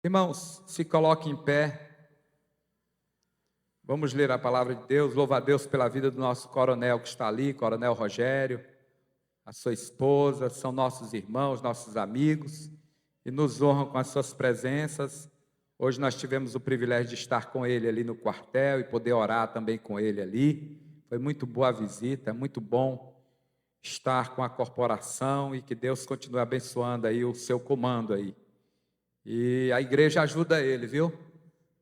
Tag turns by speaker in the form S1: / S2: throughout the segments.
S1: Irmãos, se coloquem em pé. Vamos ler a palavra de Deus. Louva a Deus pela vida do nosso coronel que está ali, Coronel Rogério, a sua esposa, são nossos irmãos, nossos amigos, e nos honram com as suas presenças. Hoje nós tivemos o privilégio de estar com ele ali no quartel e poder orar também com ele ali. Foi muito boa a visita, é muito bom estar com a corporação e que Deus continue abençoando aí o seu comando aí. E a igreja ajuda ele, viu?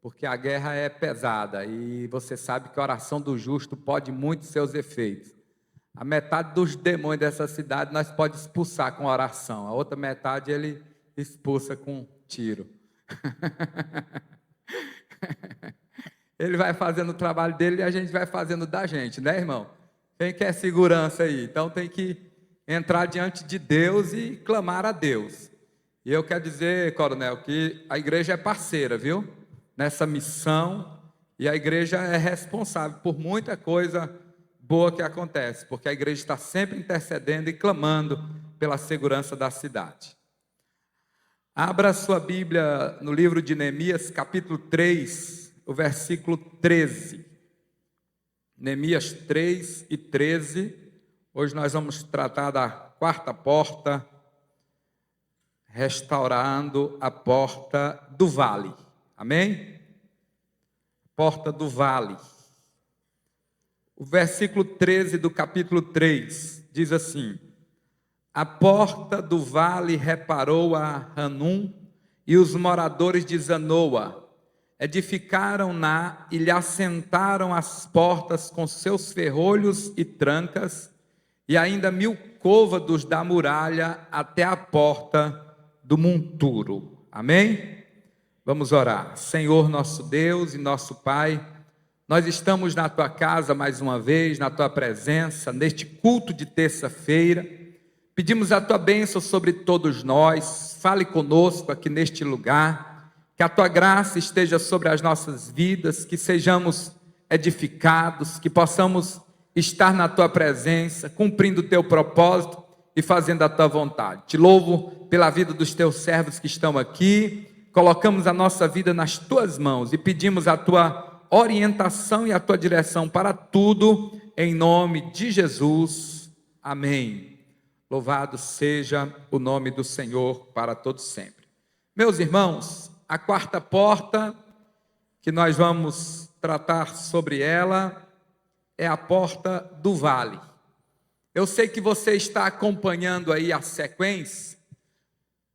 S1: Porque a guerra é pesada e você sabe que a oração do justo pode muito seus efeitos. A metade dos demônios dessa cidade nós pode expulsar com oração, a outra metade ele expulsa com tiro. Ele vai fazendo o trabalho dele e a gente vai fazendo da gente, né, irmão? Quem quer segurança aí? Então tem que entrar diante de Deus e clamar a Deus. E eu quero dizer, coronel, que a igreja é parceira, viu? Nessa missão, e a igreja é responsável por muita coisa boa que acontece, porque a igreja está sempre intercedendo e clamando pela segurança da cidade. Abra sua Bíblia no livro de Neemias, capítulo 3, o versículo 13. Neemias 3 e 13. Hoje nós vamos tratar da quarta porta, restaurando a porta do vale. Amém? Porta do vale. O versículo 13 do capítulo 3 diz assim: a porta do vale reparou a Hanum e os moradores de Zanoa. Edificaram-na e lhe assentaram as portas com seus ferrolhos e trancas, e ainda 1000 côvados da muralha até a porta do monturo. Amém? Vamos orar. Senhor nosso Deus e nosso Pai, nós estamos na Tua casa mais uma vez, na Tua presença, neste culto de terça-feira. Pedimos a Tua bênção sobre todos nós, fale conosco aqui neste lugar, que a Tua graça esteja sobre as nossas vidas, que sejamos edificados, que possamos estar na Tua presença, cumprindo o Teu propósito e fazendo a Tua vontade. Te louvo pela vida dos Teus servos que estão aqui. Colocamos a nossa vida nas Tuas mãos e pedimos a Tua orientação e a Tua direção para tudo, em nome de Jesus. Amém. Louvado seja o nome do Senhor para todos sempre. Meus irmãos, a quarta porta que nós vamos tratar sobre ela é a porta do vale. Eu sei que você está acompanhando aí a sequência,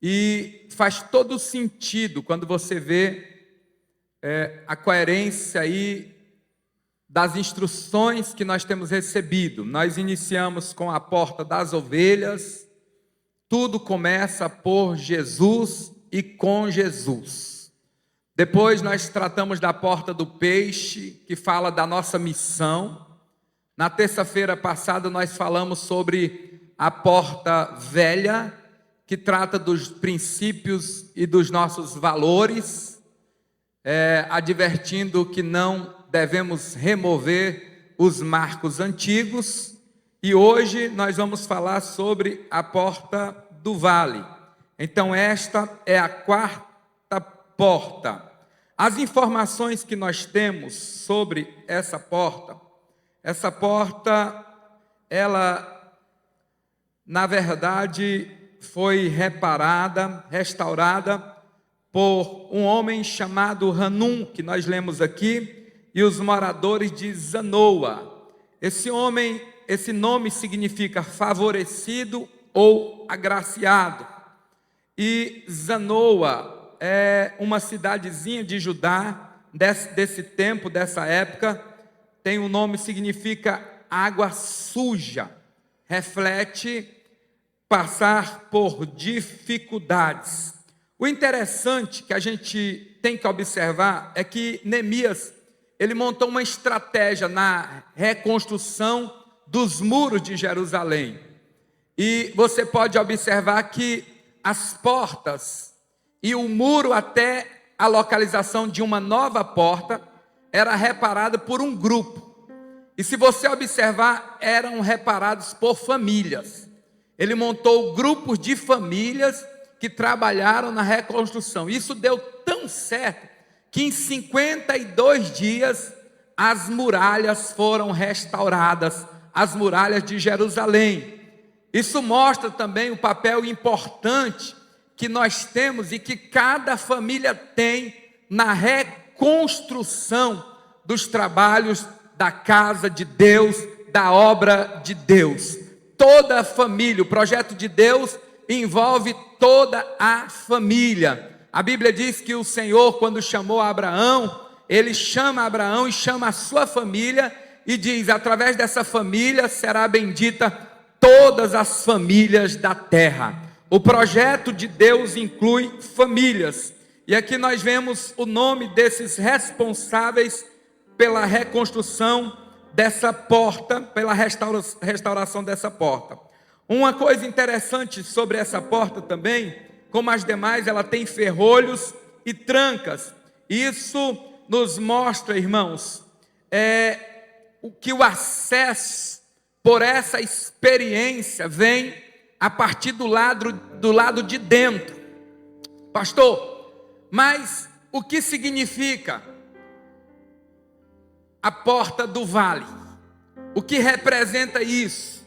S1: e faz todo sentido quando você vê a coerência aí das instruções que nós temos recebido. Nós iniciamos com a porta das ovelhas, tudo começa por Jesus e com Jesus. Depois nós tratamos da porta do peixe, que fala da nossa missão. Na terça-feira passada nós falamos sobre a porta velha, que trata dos princípios e dos nossos valores, advertindo que não devemos remover os marcos antigos. E hoje nós vamos falar sobre a porta do vale. Então esta é a quarta porta. As informações que nós temos sobre essa porta, ela, na verdade, foi reparada, restaurada por um homem chamado Hanum, que nós lemos aqui, e os moradores de Zanoa. Esse nome significa favorecido ou agraciado. E Zanoa é uma cidadezinha de Judá, desse tempo, dessa época. Tem um nome que significa água suja, reflete passar por dificuldades. O interessante que a gente tem que observar é que Neemias, ele montou uma estratégia na reconstrução dos muros de Jerusalém. E você pode observar que as portas e o muro até a localização de uma nova porta era reparado por um grupo. E se você observar, eram reparados por famílias. Ele montou grupos de famílias que trabalharam na reconstrução. Isso deu tão certo que em 52 dias as muralhas foram restauradas, as muralhas de Jerusalém. Isso mostra também o papel importante que nós temos e que cada família tem na reconstrução dos trabalhos da casa de Deus, da obra de Deus. Toda a família, o projeto de Deus envolve toda a família. A Bíblia diz que o Senhor, quando chamou Abraão, ele chama Abraão e chama a sua família e diz: através dessa família será bendita todas as famílias da terra. O projeto de Deus inclui famílias. E aqui nós vemos o nome desses responsáveis pela reconstrução dessa porta, pela restauração dessa porta. Uma coisa interessante sobre essa porta também, como as demais, ela tem ferrolhos e trancas. Isso nos mostra, irmãos, que o acesso por essa experiência vem a partir do lado de dentro. Pastor, mas o que significa a porta do vale? O que representa isso?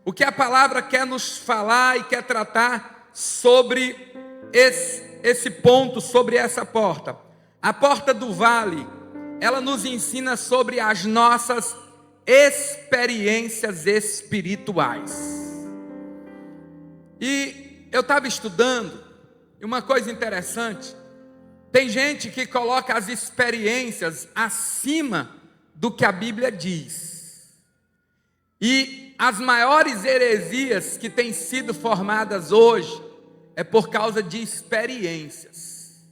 S1: O que a palavra quer nos falar e quer tratar sobre esse ponto, sobre essa porta? A porta do vale, ela nos ensina sobre as nossas experiências espirituais. E eu estava estudando, e uma coisa interessante, tem gente que coloca as experiências acima do que a Bíblia diz. E as maiores heresias que têm sido formadas hoje é por causa de experiências.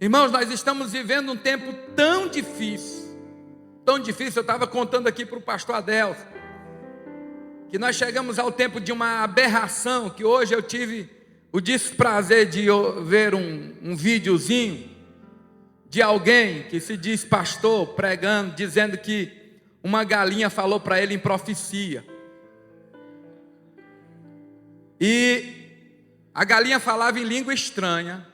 S1: Irmãos, nós estamos vivendo um tempo tão difícil, eu estava contando aqui para o pastor Adelson, que nós chegamos ao tempo de uma aberração, que hoje eu tive o desprazer de ver um videozinho de alguém que se diz pastor, pregando, dizendo que uma galinha falou para ele em profecia. E a galinha falava em língua estranha,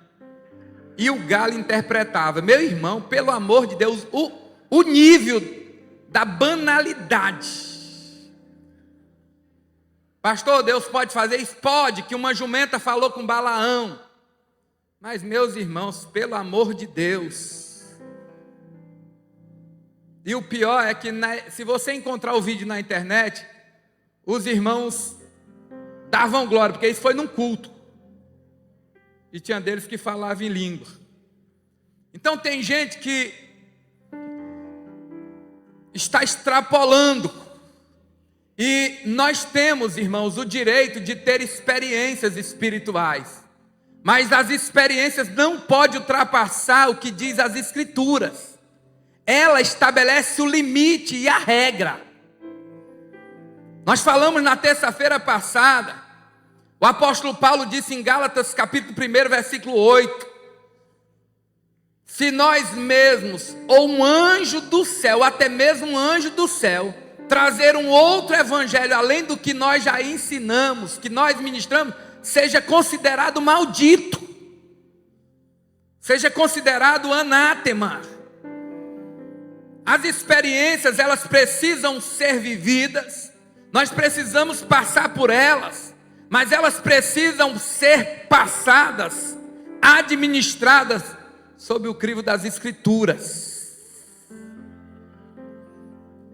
S1: e o galo interpretava. Meu irmão, pelo amor de Deus, o nível da banalidade. Pastor, Deus pode fazer isso? Pode, que uma jumenta falou com Balaão. Mas, meus irmãos, pelo amor de Deus. E o pior é que, se você encontrar o vídeo na internet, os irmãos davam glória, porque isso foi num culto. E tinha deles que falavam em língua. Então tem gente que está extrapolando. E nós temos, irmãos, o direito de ter experiências espirituais. Mas as experiências não podem ultrapassar o que diz as Escrituras. Ela estabelece o limite e a regra. Nós falamos na terça-feira passada, o apóstolo Paulo disse em Gálatas capítulo 1, versículo 8, se nós mesmos, ou um anjo do céu, até mesmo um anjo do céu, trazer um outro evangelho, além do que nós já ensinamos, que nós ministramos, seja considerado maldito, seja considerado anátema. As experiências, elas precisam ser vividas, nós precisamos passar por elas, mas elas precisam ser passadas, administradas, sob o crivo das Escrituras.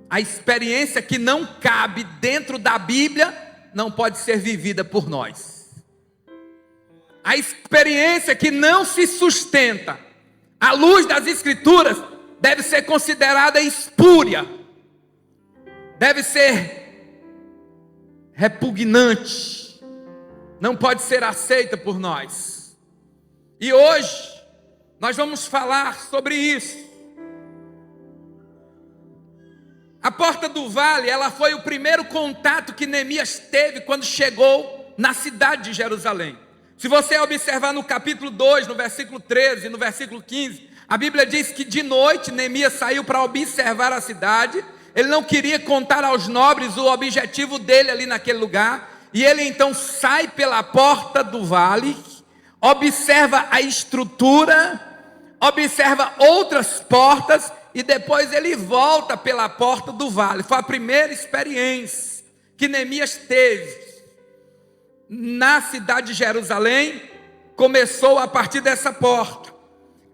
S1: A experiência que não cabe dentro da Bíblia não pode ser vivida por nós. A experiência que não se sustenta à luz das Escrituras deve ser considerada espúria, deve ser repugnante, não pode ser aceita por nós. E hoje nós vamos falar sobre isso. A porta do vale, ela foi o primeiro contato que Neemias teve quando chegou na cidade de Jerusalém. Se você observar no capítulo 2, no versículo 13, no versículo 15, a Bíblia diz que de noite Neemias saiu para observar a cidade. Ele não queria contar aos nobres o objetivo dele ali naquele lugar, e ele então sai pela porta do vale, observa a estrutura, observa outras portas e depois ele volta pela porta do vale. Foi a primeira experiência que Neemias teve na cidade de Jerusalém. Começou a partir dessa porta.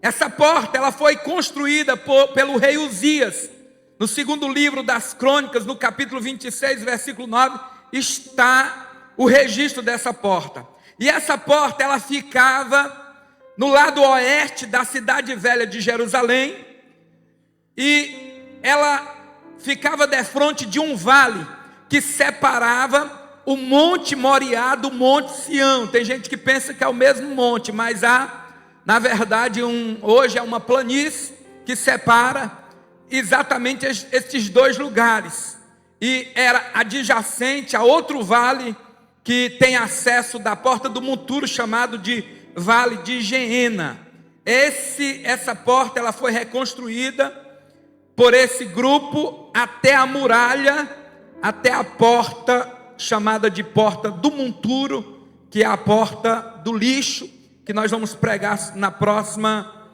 S1: Essa porta ela foi construída pelo rei Uzias. No segundo livro das Crônicas, no capítulo 26, versículo 9, está o registro dessa porta. E essa porta ela ficava no lado oeste da cidade velha de Jerusalém, e ela ficava defronte de um vale que separava o Monte Moriá do Monte Sião. Tem gente que pensa que é o mesmo monte, mas na verdade, hoje é uma planície que separa exatamente estes dois lugares. E era adjacente a outro vale que tem acesso da porta do monturo, chamado de Vale de Geena. Essa porta ela foi reconstruída por esse grupo até a muralha, até a porta chamada de porta do monturo, que é a porta do lixo, que nós vamos pregar na próxima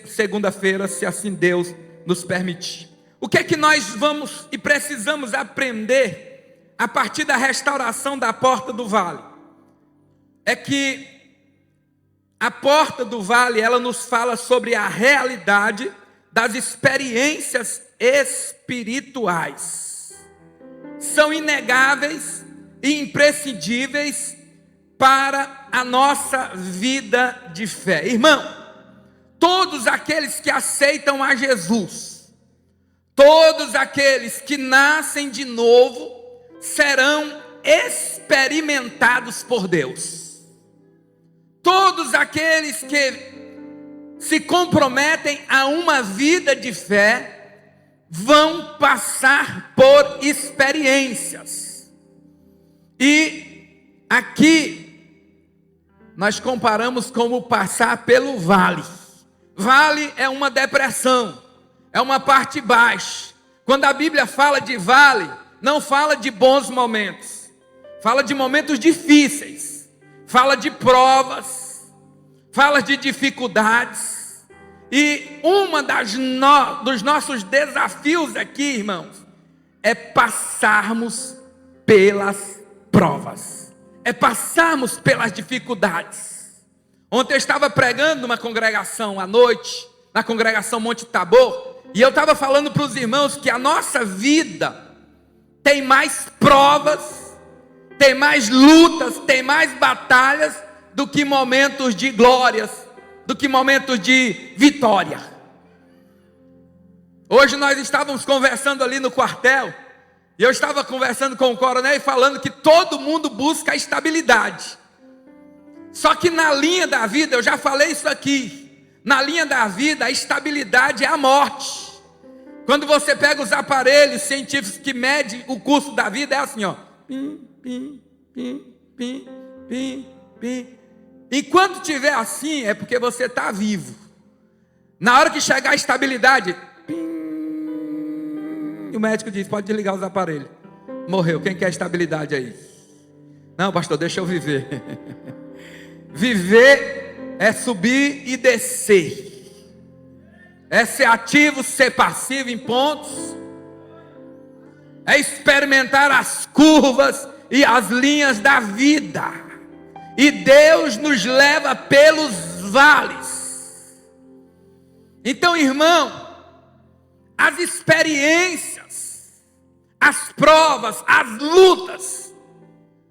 S1: segunda-feira, se assim Deus nos permitir. O que é que nós vamos e precisamos aprender a partir da restauração da porta do vale? É que a porta do vale, ela nos fala sobre a realidade das experiências espirituais. São inegáveis e imprescindíveis para a nossa vida de fé. Irmão, todos aqueles que aceitam a Jesus, todos aqueles que nascem de novo, serão experimentados por Deus. Todos aqueles que se comprometem a uma vida de fé, vão passar por experiências. E aqui nós comparamos como passar pelo vale. Vale é uma depressão, é uma parte baixa. Quando a Bíblia fala de vale, não fala de bons momentos, fala de momentos difíceis, fala de provas, fala de dificuldades. E dos nossos desafios aqui, irmãos, é passarmos pelas provas, é passarmos pelas dificuldades. Ontem eu estava pregando numa congregação à noite, na congregação Monte Tabor, e eu estava falando para os irmãos que a nossa vida tem mais provas, tem mais lutas, tem mais batalhas do que momentos de glórias, do que momentos de vitória. Hoje nós estávamos conversando ali no quartel, e eu estava conversando com o coronel e falando que todo mundo busca a estabilidade. Só que na linha da vida, eu já falei isso aqui, na linha da vida a estabilidade é a morte. Quando você pega os aparelhos científicos que medem o curso da vida, é assim, ó. Pim, pim, pim, pim, pim, pim. Enquanto estiver assim, é porque você está vivo. Na hora que chegar a estabilidade, e o médico diz, pode desligar os aparelhos. Morreu, quem quer estabilidade aí? Não, pastor, deixa eu viver. Viver é subir e descer. É ser ativo, ser passivo em pontos. É experimentar as curvas e as linhas da vida. E Deus nos leva pelos vales. Então, irmão, as experiências, as provas, as lutas,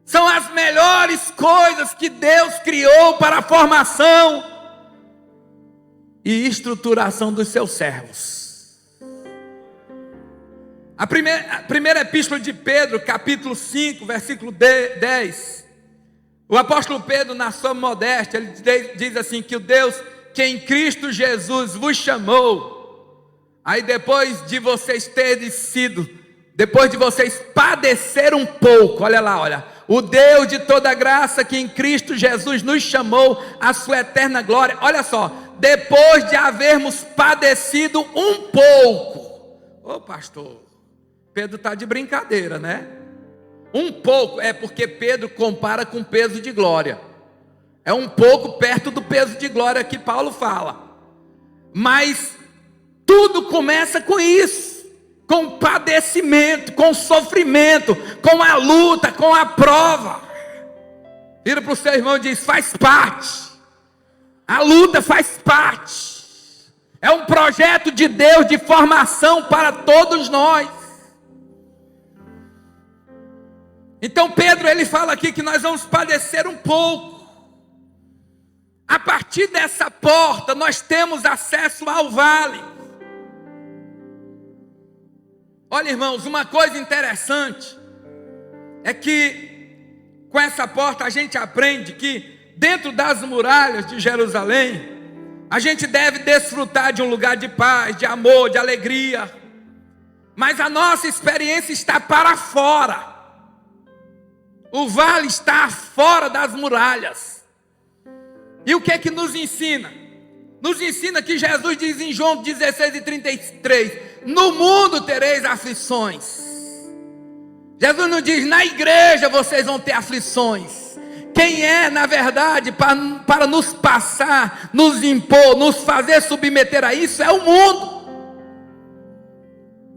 S1: são as melhores coisas que Deus criou para a formação e estruturação dos seus servos. A primeira epístola de Pedro, capítulo 5, versículo 10, o apóstolo Pedro, na sua modéstia, ele diz assim, que o Deus que em Cristo Jesus vos chamou, aí depois de vocês padecer um pouco, olha lá, olha, o Deus de toda graça que em Cristo Jesus nos chamou à sua eterna glória, olha só, depois de havermos padecido um pouco. Ô pastor, Pedro está de brincadeira, né? Um pouco, é porque Pedro compara com peso de glória. É um pouco perto do peso de glória que Paulo fala. Mas tudo começa com isso, com padecimento, com sofrimento, com a luta, com a prova. Vira para o seu irmão e diz: faz parte. A luta faz parte. É um projeto de Deus de formação para todos nós. Então Pedro, ele fala aqui que nós vamos padecer um pouco. A partir dessa porta nós temos acesso ao vale. Olha, irmãos, uma coisa interessante é que com essa porta a gente aprende que dentro das muralhas de Jerusalém a gente deve desfrutar de um lugar de paz, de amor, de alegria. Mas a nossa experiência está para fora. O vale está fora das muralhas. E o que é que nos ensina? Nos ensina que Jesus diz em João 16:33: no mundo tereis aflições. Jesus não diz: na igreja vocês vão ter aflições. Quem é, na verdade, para nos passar, nos impor, nos fazer submeter a isso, é o mundo.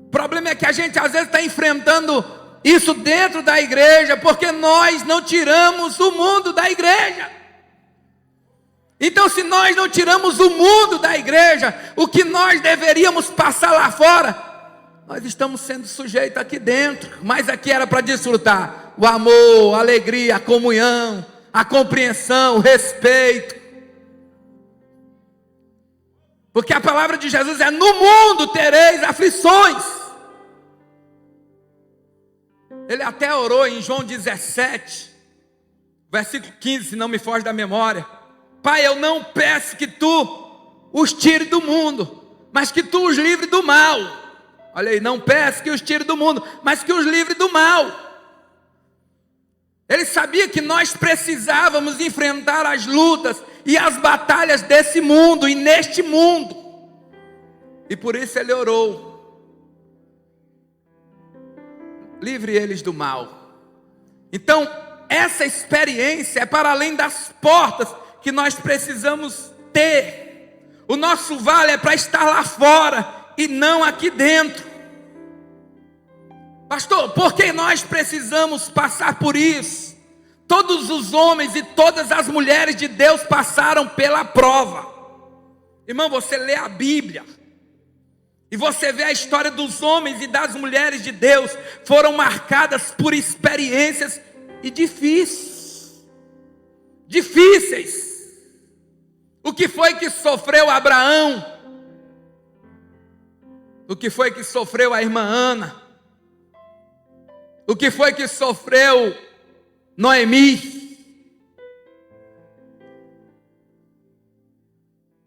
S1: O problema é que a gente às vezes está enfrentando isso dentro da igreja, porque nós não tiramos o mundo da igreja. Então, se nós não tiramos o mundo da igreja, o que nós deveríamos passar lá fora, nós estamos sendo sujeitos aqui dentro. Mas aqui era para desfrutar o amor, a alegria, a comunhão, a compreensão, o respeito. Porque a palavra de Jesus é: no mundo tereis aflições. Ele até orou em João 17, versículo 15, se não me foge da memória: Pai, eu não peço que tu os tire do mundo, mas que tu os livre do mal. Olha aí, não peço que os tire do mundo, mas que os livre do mal. Ele sabia que nós precisávamos enfrentar as lutas e as batalhas desse mundo e neste mundo. E por isso ele orou: livre eles do mal. Então, essa experiência é para além das portas que nós precisamos ter. O nosso vale é para estar lá fora e não aqui dentro. Pastor, por que nós precisamos passar por isso? Todos os homens e todas as mulheres de Deus passaram pela prova. Irmão, você lê a Bíblia e você vê a história dos homens e das mulheres de Deus, foram marcadas por experiências e difíceis. O que foi que sofreu Abraão? O que foi que sofreu a irmã Ana? O que foi que sofreu Noemi?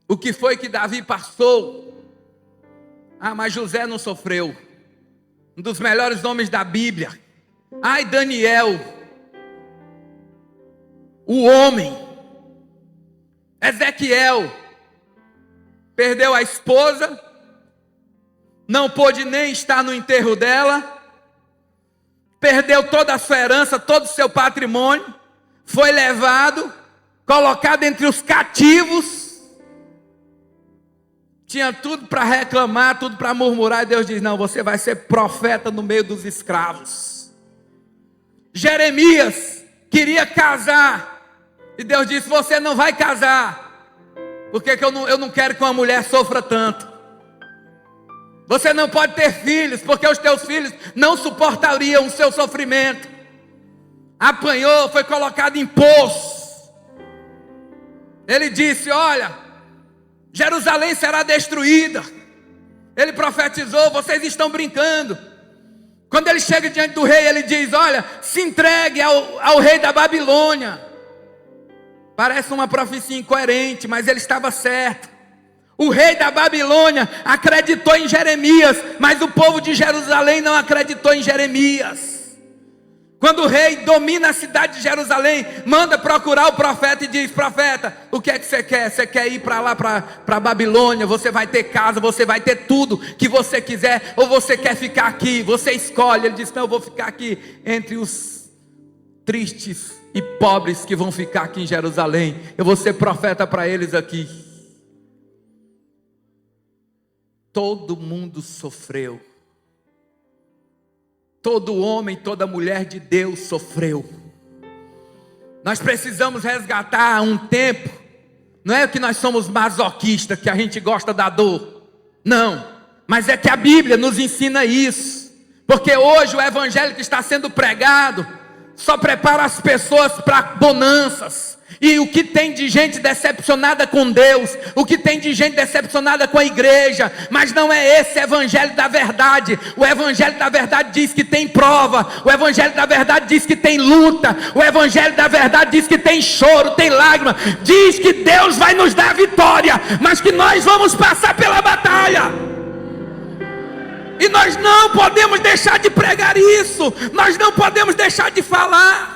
S1: O que foi que Davi passou? Ah, mas José não sofreu. Um dos melhores nomes da Bíblia. Ai, Daniel, o homem. Ezequiel perdeu a esposa, não pôde nem estar no enterro dela, perdeu toda a sua herança, todo o seu patrimônio, foi levado, colocado entre os cativos, tinha tudo para reclamar, tudo para murmurar, e Deus diz: não, você vai ser profeta no meio dos escravos. Jeremias queria casar, e Deus disse: você não vai casar, porque eu não quero que uma mulher sofra tanto. Você não pode ter filhos, porque os teus filhos não suportariam o seu sofrimento. Apanhou, foi colocado em poço. Ele disse: olha, Jerusalém será destruída. Ele profetizou: vocês estão brincando. Quando ele chega diante do rei, ele diz: olha, se entregue ao rei da Babilônia. Parece uma profecia incoerente, mas ele estava certo. O rei da Babilônia acreditou em Jeremias, mas o povo de Jerusalém não acreditou em Jeremias. Quando o rei domina a cidade de Jerusalém, manda procurar o profeta e diz: profeta, o que é que você quer? Você quer ir para lá, para a Babilônia? Você vai ter casa, você vai ter tudo que você quiser, ou você quer ficar aqui? Você escolhe. Ele diz: não, eu vou ficar aqui entre tristes e pobres que vão ficar aqui em Jerusalém. Eu vou ser profeta para eles aqui. Todo mundo sofreu. Todo homem, toda mulher de Deus sofreu. Nós precisamos resgatar um tempo. Não é que nós somos masoquistas, que a gente gosta da dor. Não, mas é que a Bíblia nos ensina isso. Porque hoje o evangelho que está sendo pregado só prepara as pessoas para bonanças. E o que tem de gente decepcionada com Deus, o que tem de gente decepcionada com a igreja, mas não é esse evangelho da verdade. O evangelho da verdade diz que tem prova, o evangelho da verdade diz que tem luta, o evangelho da verdade diz que tem choro, tem lágrima, diz que Deus vai nos dar vitória, mas que nós vamos passar pela batalha. E nós não podemos deixar de pregar isso, nós não podemos deixar de falar.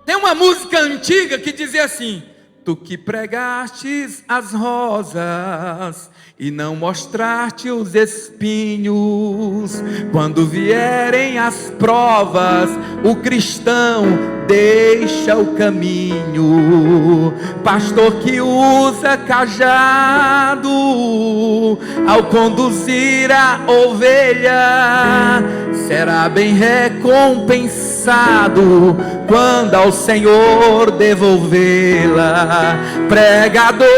S1: Tem uma música antiga que dizia assim: tu que pregastes as rosas e não mostraste os espinhos, quando vierem as provas, o cristão deixa o caminho. Pastor que usa cajado ao conduzir a ovelha, será bem recompensado quando ao Senhor devolvê-la. Pregadores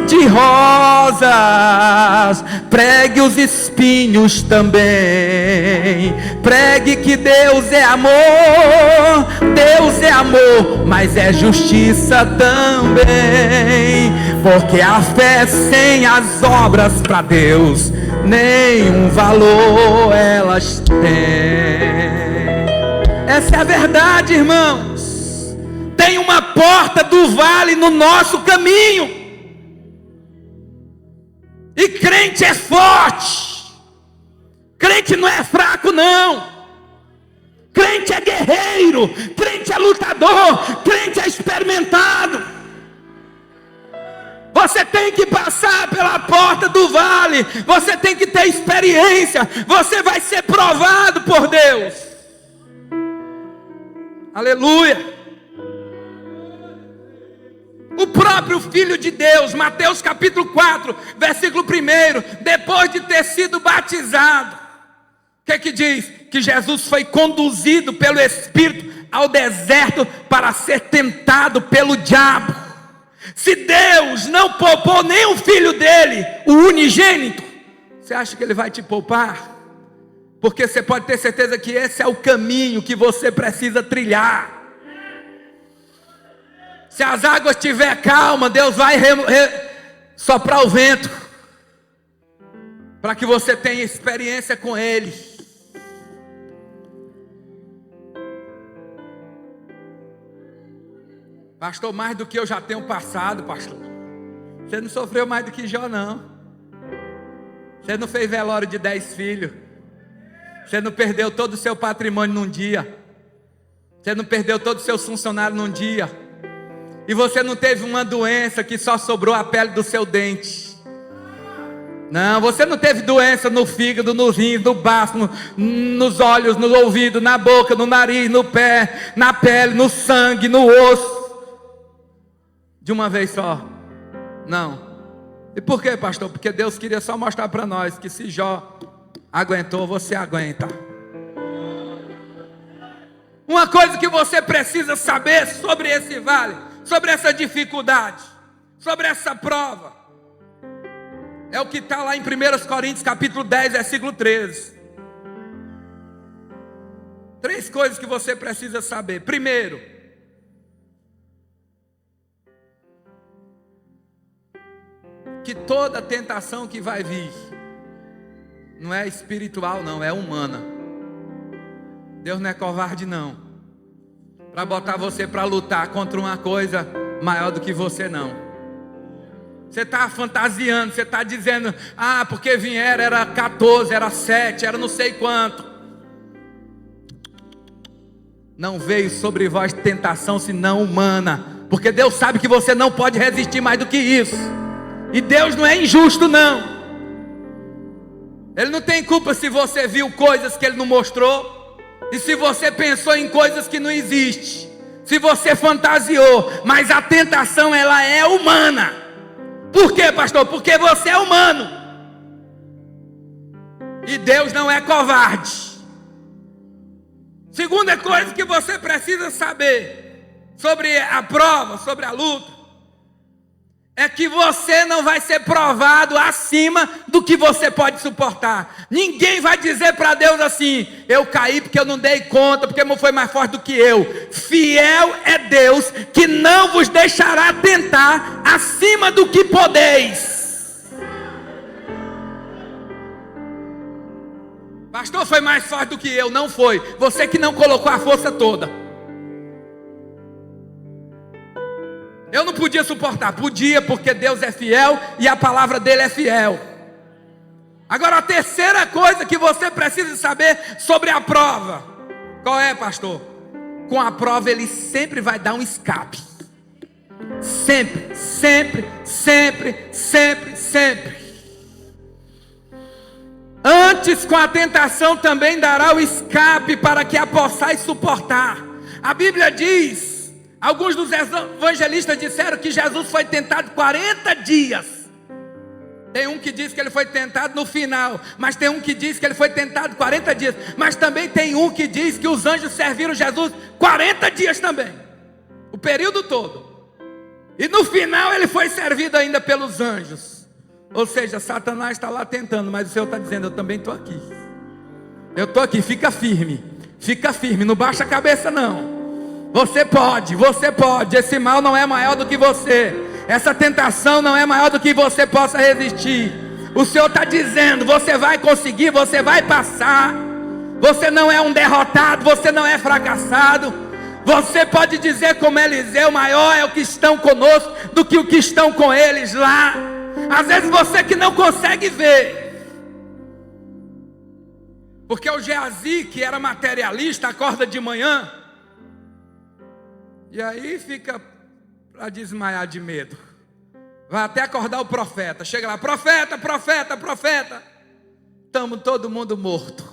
S1: de rosas, pregue os espinhos também. Pregue que Deus é amor, Deus é amor, mas é justiça também. Porque a fé sem as obras para Deus nenhum valor elas têm. Essa é a verdade, irmãos. Tem uma porta do vale no nosso caminho. E crente é forte. Crente não é fraco, não. Crente é guerreiro. Crente é lutador. Crente é experimentado. Você tem que passar pela porta do vale. Você tem que ter experiência. Você vai ser provado por Deus. Aleluia. O próprio Filho de Deus, Mateus capítulo 4, versículo 1, depois de ter sido batizado, o que diz? Que Jesus foi conduzido pelo Espírito ao deserto para ser tentado pelo diabo. Se Deus não poupou nem o Filho dele, o unigênito, você acha que Ele vai te poupar? Porque você pode ter certeza que esse é o caminho que você precisa trilhar. Se as águas estiver calma, Deus vai soprar o vento, para que você tenha experiência com Ele. Pastor, mais do que eu já tenho passado, pastor. Você não sofreu mais do que Jó, não. Você não fez velório de 10 filhos. Você não perdeu todo o seu patrimônio num dia. Você não perdeu todos os seus funcionários num dia. E você não teve uma doença que só sobrou a pele do seu dente. Não, você não teve doença no fígado, nos rins, no baço, nos olhos, no ouvido, na boca, no nariz, no pé, na pele, no sangue, no osso. De uma vez só. Não. E por quê, pastor? Porque Deus queria só mostrar para nós que se Jó aguentou, você aguenta. Uma coisa que você precisa saber sobre esse vale, sobre essa dificuldade, sobre essa prova, é o que está lá em 1 Coríntios capítulo 10, versículo 13. 3 coisas que você precisa saber. Primeiro, que toda tentação que vai vir não é espiritual, não, é humana. Deus não é covarde, não, para botar você para lutar contra uma coisa maior do que você, não. Você está fantasiando, você está dizendo, porque vieram, era 14, era 7, era não sei quanto. Não veio sobre vós tentação senão humana, porque Deus sabe que você não pode resistir mais do que isso. E Deus não é injusto, não. Ele não tem culpa se você viu coisas que Ele não mostrou. E se você pensou em coisas que não existem, se você fantasiou, mas a tentação ela é humana. Por quê, pastor? Porque você é humano. E Deus não é covarde. Segunda coisa que você precisa saber sobre a prova, sobre a luta, é que você não vai ser provado acima do que você pode suportar. Ninguém vai dizer para Deus assim: eu caí porque eu não dei conta, porque foi mais forte do que eu. Fiel é Deus, que não vos deixará tentar acima do que podeis. Pastor, foi mais forte do que eu. Não foi. Você que não colocou a força toda. Eu não podia suportar. Podia, porque Deus é fiel e a palavra dele é fiel. Agora a terceira coisa que você precisa saber sobre a prova. Qual é, pastor? Com a prova ele sempre vai dar um escape. Sempre, sempre, sempre, sempre, sempre. Antes, com a tentação também dará o escape para que a possais suportar. A Bíblia diz, alguns dos evangelistas disseram que Jesus foi tentado 40 dias. Tem um que diz que ele foi tentado no final, mas tem um que diz que ele foi tentado 40 dias. Mas também tem um que diz que os anjos serviram Jesus 40 dias também. O período todo. E no final ele foi servido ainda pelos anjos. Ou seja, Satanás está lá tentando, mas o Senhor está dizendo: eu também estou aqui. Eu estou aqui, fica firme, não baixa a cabeça não. Você pode, esse mal não é maior do que você. Essa tentação não é maior do que você possa resistir. O Senhor está dizendo: você vai conseguir, você vai passar. Você não é um derrotado, você não é fracassado. Você pode dizer como Eliseu: maior é o que estão conosco do que o que estão com eles lá. Às vezes você que não consegue ver, porque o Geazi, que era materialista, acorda de manhã e aí fica para desmaiar de medo. Vai até acordar o profeta. Chega lá: profeta, profeta, profeta, estamos todo mundo morto.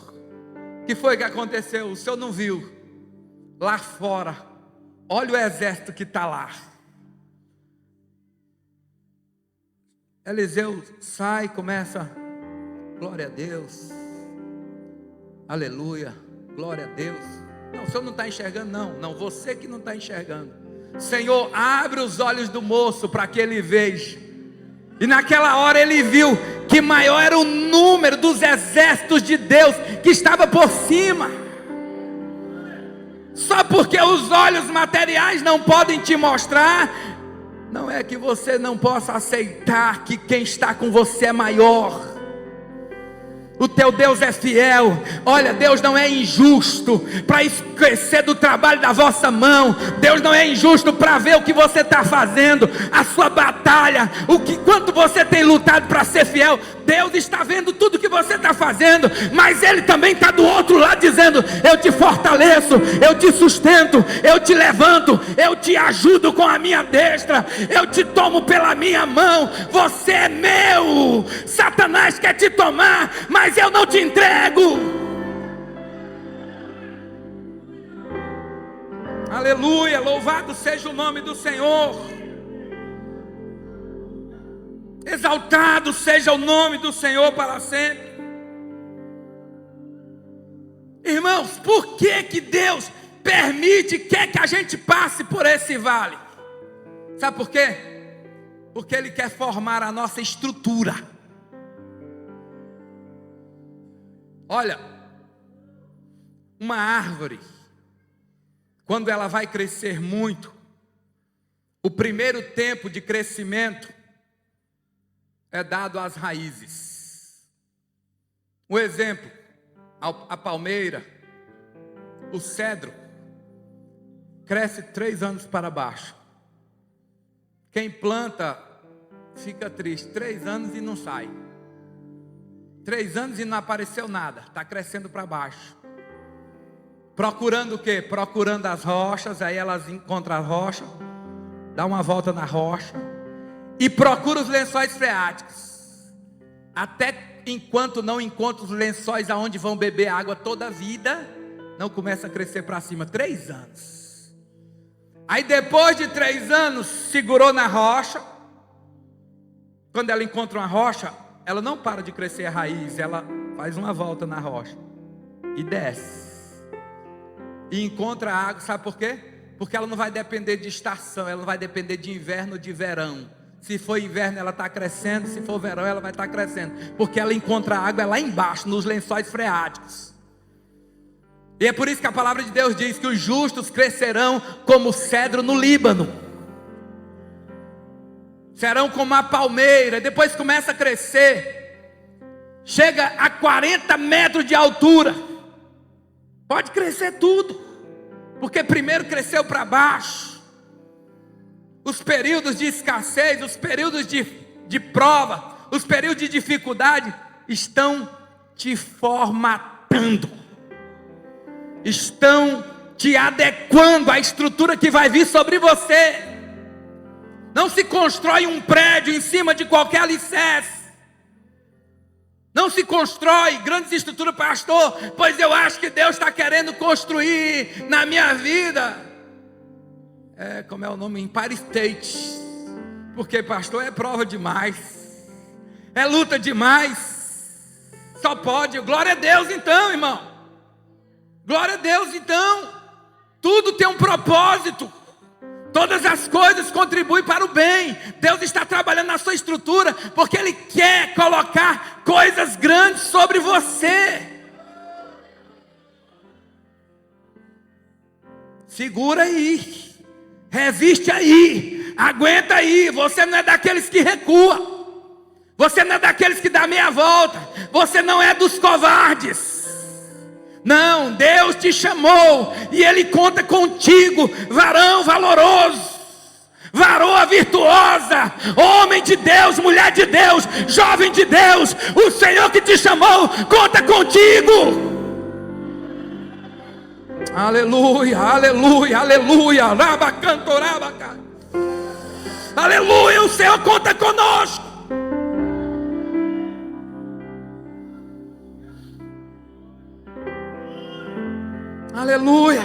S1: O que foi que aconteceu? O senhor não viu? Lá fora, olha o exército que está lá. Eliseu sai, começa: glória a Deus, aleluia, glória a Deus. Não, o senhor não está enxergando, não, você que não está enxergando. Senhor, abre os olhos do moço para que ele veja. E naquela hora ele viu que maior era o número dos exércitos de Deus que estava por cima. Só porque os olhos materiais não podem te mostrar, não é que você não possa aceitar que quem está com você é maior. O teu Deus é fiel. Olha, Deus não é injusto para esquecer do trabalho da vossa mão. Deus não é injusto para ver o que você está fazendo, a sua batalha, quanto você tem lutado para ser fiel. Deus está vendo tudo que você está fazendo, mas Ele também está do outro lado dizendo: eu te fortaleço, eu te sustento, eu te levanto, eu te ajudo com a minha destra, eu te tomo pela minha mão. Você é meu. Satanás quer te tomar, mas eu não te entrego. Aleluia, louvado seja o nome do Senhor. Exaltado seja o nome do Senhor para sempre. Irmãos, por que Deus permite, quer que a gente passe por esse vale? Sabe por quê? Porque Ele quer formar a nossa estrutura. Olha, uma árvore, quando ela vai crescer muito, o primeiro tempo de crescimento é dado às raízes. Um exemplo: a palmeira, o cedro, cresce 3 anos para baixo. Quem planta fica triste, 3 anos e não sai. 3 anos e não apareceu nada, está crescendo para baixo. Procurando o quê? Procurando as rochas. Aí elas encontram a rocha, dá uma volta na rocha e procura os lençóis freáticos, até enquanto não encontra os lençóis aonde vão beber água toda a vida, Não, começa a crescer para cima. 3 anos. Aí depois de 3 anos, segurou na rocha. Quando ela encontra uma rocha, ela não para de crescer a raiz, ela faz uma volta na rocha e desce. E encontra água, sabe por quê? Porque ela não vai depender de estação, ela não vai depender de inverno ou de verão. Se for inverno, ela está crescendo, se for verão, ela vai estar crescendo. Porque ela encontra água lá embaixo, nos lençóis freáticos. E é por isso que a palavra de Deus diz que os justos crescerão como o cedro no Líbano. Serão como a palmeira, depois começa a crescer. Chega a 40 metros de altura. Pode crescer tudo. Porque primeiro cresceu para baixo. Os períodos de escassez, os períodos de prova, os períodos de dificuldade estão te formatando. Estão te adequando à estrutura que vai vir sobre você. Não se constrói um prédio em cima de qualquer alicerce. Não se constrói grandes estruturas, pastor, pois eu acho que Deus está querendo construir na minha vida. Como é o nome? Empire State. Porque pastor é prova demais. É luta demais. Só pode. Glória a Deus então, irmão. Glória a Deus então. Tudo tem um propósito. Todas as coisas contribuem para o bem. Deus está trabalhando na sua estrutura, porque Ele quer colocar coisas grandes sobre você. Segura aí. Resiste aí. Aguenta aí. Você não é daqueles que recua. Você não é daqueles que dá meia volta. Você não é dos covardes. Não, Deus te chamou e Ele conta contigo, varão valoroso, varoa virtuosa, homem de Deus, mulher de Deus, jovem de Deus. O Senhor que te chamou conta contigo. Aleluia, aleluia, aleluia. Aleluia, o Senhor conta conosco. Aleluia,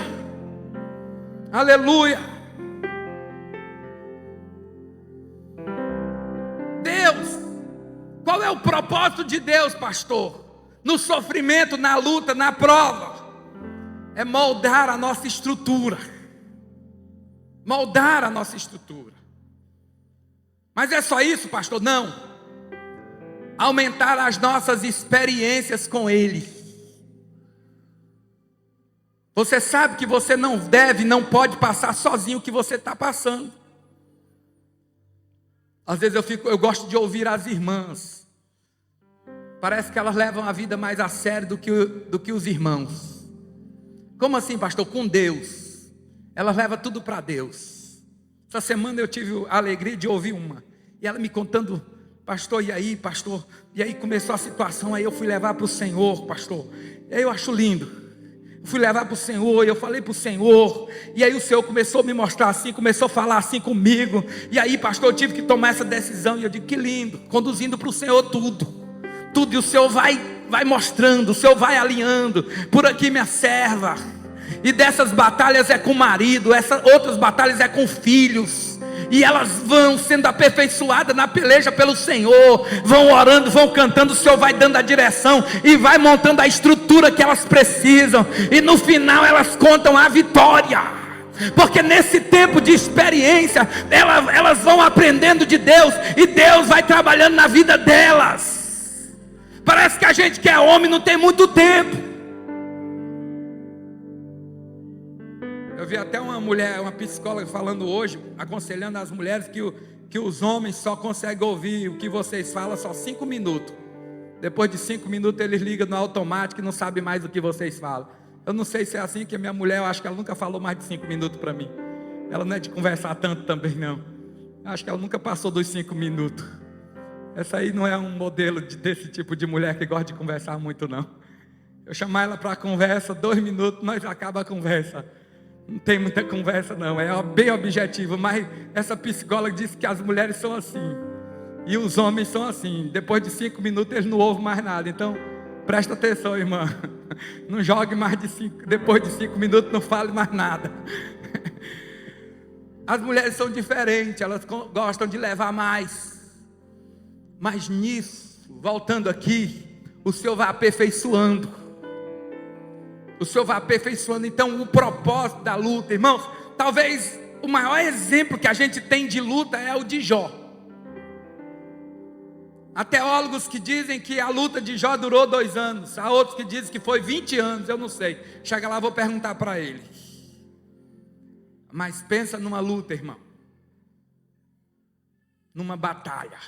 S1: aleluia. Deus, qual é o propósito de Deus, pastor? No sofrimento, na luta, na prova, é moldar a nossa estrutura. Moldar a nossa estrutura. Mas é só isso, pastor? Não. Aumentar as nossas experiências com Ele. Você sabe que você não deve, não pode passar sozinho o que você está passando. Às vezes eu gosto de ouvir as irmãs. Parece que elas levam a vida mais a sério do que os irmãos. Como assim, pastor? Com Deus. Elas levam tudo para Deus. Essa semana eu tive a alegria de ouvir uma. E ela me contando, pastor, e aí, pastor? E aí começou a situação, aí eu fui levar para o Senhor, pastor. E aí eu acho lindo. Fui levar para o Senhor, e eu falei para o Senhor, e aí o Senhor começou a me mostrar assim, começou a falar assim comigo, e aí pastor, eu tive que tomar essa decisão, e eu digo, que lindo, conduzindo para o Senhor tudo, e o Senhor vai mostrando, o Senhor vai alinhando, por aqui minha serva, e dessas batalhas é com o marido, essas outras batalhas é com filhos, e elas vão sendo aperfeiçoadas na peleja pelo Senhor, vão orando, vão cantando, o Senhor vai dando a direção e vai montando a estrutura que elas precisam, e no final elas contam a vitória, porque nesse tempo de experiência elas vão aprendendo de Deus, e Deus vai trabalhando na vida delas. Parece que a gente que é homem não tem muito tempo. Eu vi até uma mulher, uma psicóloga falando hoje, aconselhando as mulheres que os homens só conseguem ouvir o que vocês falam só 5 minutos. Depois de 5 minutos eles ligam no automático e não sabem mais o que vocês falam. Eu não sei se é assim, que a minha mulher, eu acho que ela nunca falou mais de 5 minutos para mim. Ela não é de conversar tanto também não. Eu acho que ela nunca passou dos 5 minutos. Essa aí não é um modelo desse tipo de mulher que gosta de conversar muito não. Eu chamar ela para conversa, 2 minutos, nós acaba a conversa. Não tem muita conversa não, é bem objetivo. Mas essa psicóloga disse que as mulheres são assim, e os homens são assim. Depois de 5 minutos eles não ouvem mais nada. Então Presta atenção, irmã. Não jogue mais de 5, depois de 5 minutos não fale mais nada. As mulheres são diferentes, elas gostam de levar mais. Mas nisso, voltando aqui, o Senhor vai aperfeiçoando. O Senhor vai aperfeiçoando. Então o propósito da luta, irmãos, talvez o maior exemplo que a gente tem de luta é o de Jó. Há teólogos que dizem que a luta de Jó durou 2 anos. Há outros que dizem que foi 20 anos, eu não sei. Chega lá, vou perguntar para ele. Mas pensa numa luta, irmão. Numa batalha.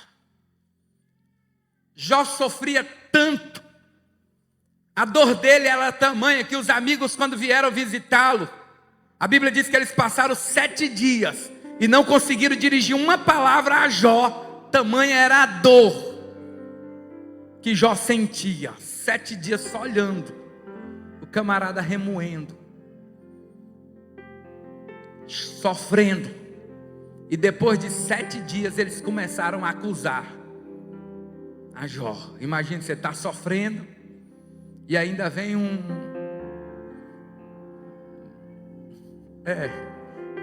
S1: Jó sofria tanto. A dor dele era tamanha que os amigos, quando vieram visitá-lo, a Bíblia diz que eles passaram 7 dias e não conseguiram dirigir uma palavra a Jó. Tamanha era a dor que Jó sentia. 7 dias só olhando o camarada remoendo, sofrendo. E depois de 7 dias eles começaram a acusar a Jó. Imagina, você está sofrendo e ainda vem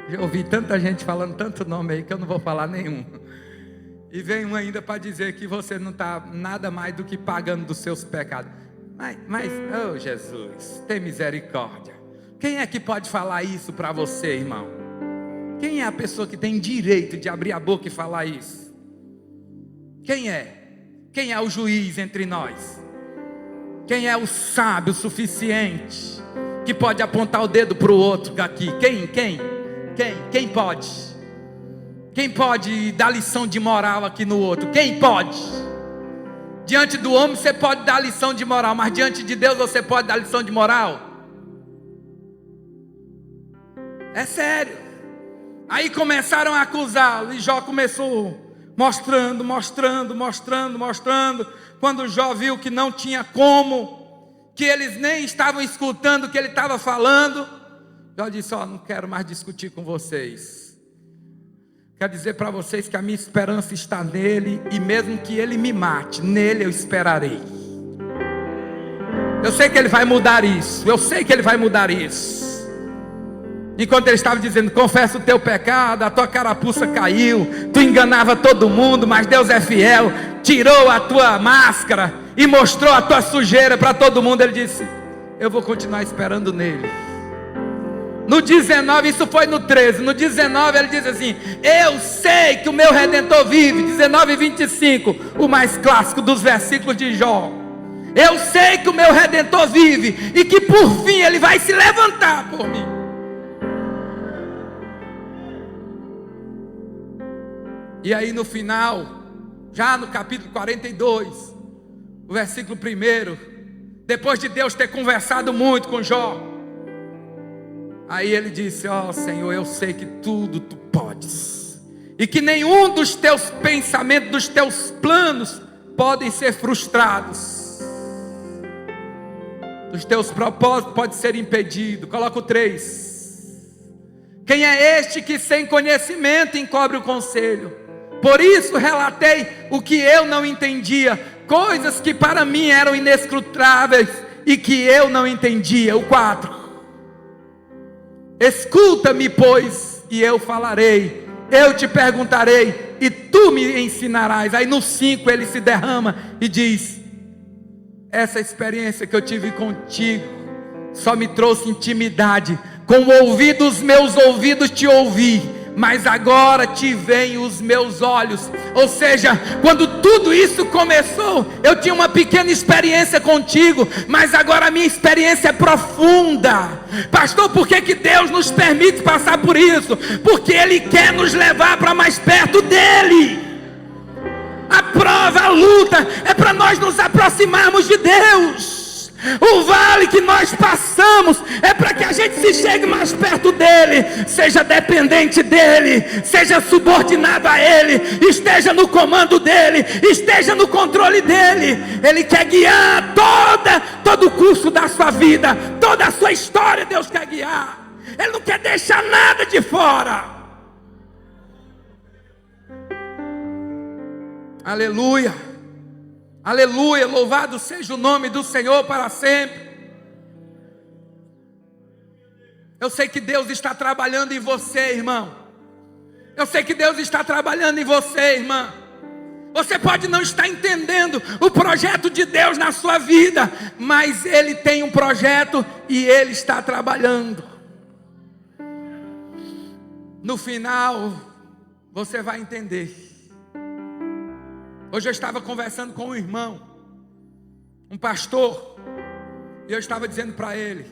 S1: já ouvi tanta gente falando tanto nome aí que eu não vou falar nenhum. E vem um ainda para dizer que você não está nada mais do que pagando dos seus pecados. Mas, oh Jesus, tem misericórdia. Quem é que pode falar isso para você, irmão? Quem é a pessoa que tem direito de abrir a boca e falar isso? Quem é? Quem é o juiz entre nós? Quem é o sábio suficiente que pode apontar o dedo para o outro aqui? Quem pode? Quem pode dar lição de moral aqui no outro? Quem pode? Diante do homem você pode dar lição de moral, mas diante de Deus você pode dar lição de moral? É sério. Aí começaram a acusá-lo e Jó começou mostrando. Quando Jó viu que não tinha como, que eles nem estavam escutando o que ele estava falando, Jó disse: não quero mais discutir com vocês. Quero dizer para vocês que a minha esperança está nele, e mesmo que ele me mate, nele eu esperarei. Eu sei que ele vai mudar isso. Enquanto ele estava dizendo: confessa o teu pecado, a tua carapuça caiu, tu enganava todo mundo, mas Deus é fiel, tirou a tua máscara e mostrou a tua sujeira para todo mundo. Ele disse: eu vou continuar esperando nele. No 19, isso foi no 13, no 19 ele diz assim: eu sei que o meu Redentor vive. 19:25, o mais clássico dos versículos de Jó. Eu sei que o meu Redentor vive e que por fim ele vai se levantar por mim. E aí no final, já no capítulo 42, o versículo 1, depois de Deus ter conversado muito com Jó, aí ele disse: Senhor, eu sei que tudo tu podes, e que nenhum dos teus pensamentos, dos teus planos podem ser frustrados, os teus propósitos podem ser impedidos. Coloca o 3. Quem é este que sem conhecimento encobre o conselho? Por isso relatei o que eu não entendia, coisas que para mim eram inescrutáveis e que eu não entendia. O 4. Escuta-me, pois, e eu falarei, eu te perguntarei e tu me ensinarás. Aí no 5 ele se derrama e diz: essa experiência que eu tive contigo só me trouxe intimidade. Com os meus ouvidos te ouvi, mas agora te veem os meus olhos. Ou seja, quando tudo isso começou, eu tinha uma pequena experiência contigo, mas agora a minha experiência é profunda. Pastor, por que Deus nos permite passar por isso? Porque Ele quer nos levar para mais perto dEle. A prova, a luta é para nós nos aproximarmos de Deus. O vale que nós passamos é para que a gente se chegue mais perto dEle, seja dependente dEle, seja subordinado a Ele, esteja no comando dEle, esteja no controle dEle. Ele quer guiar todo o curso da sua vida, toda a sua história. Deus quer guiar. Ele não quer deixar nada de fora. Aleluia. Aleluia, louvado seja o nome do Senhor para sempre. Eu sei que Deus está trabalhando em você, irmão. Eu sei que Deus está trabalhando em você, irmã. Você pode não estar entendendo o projeto de Deus na sua vida, mas Ele tem um projeto e Ele está trabalhando. No final, você vai entender. Hoje eu estava conversando com um irmão, um pastor, e eu estava dizendo para ele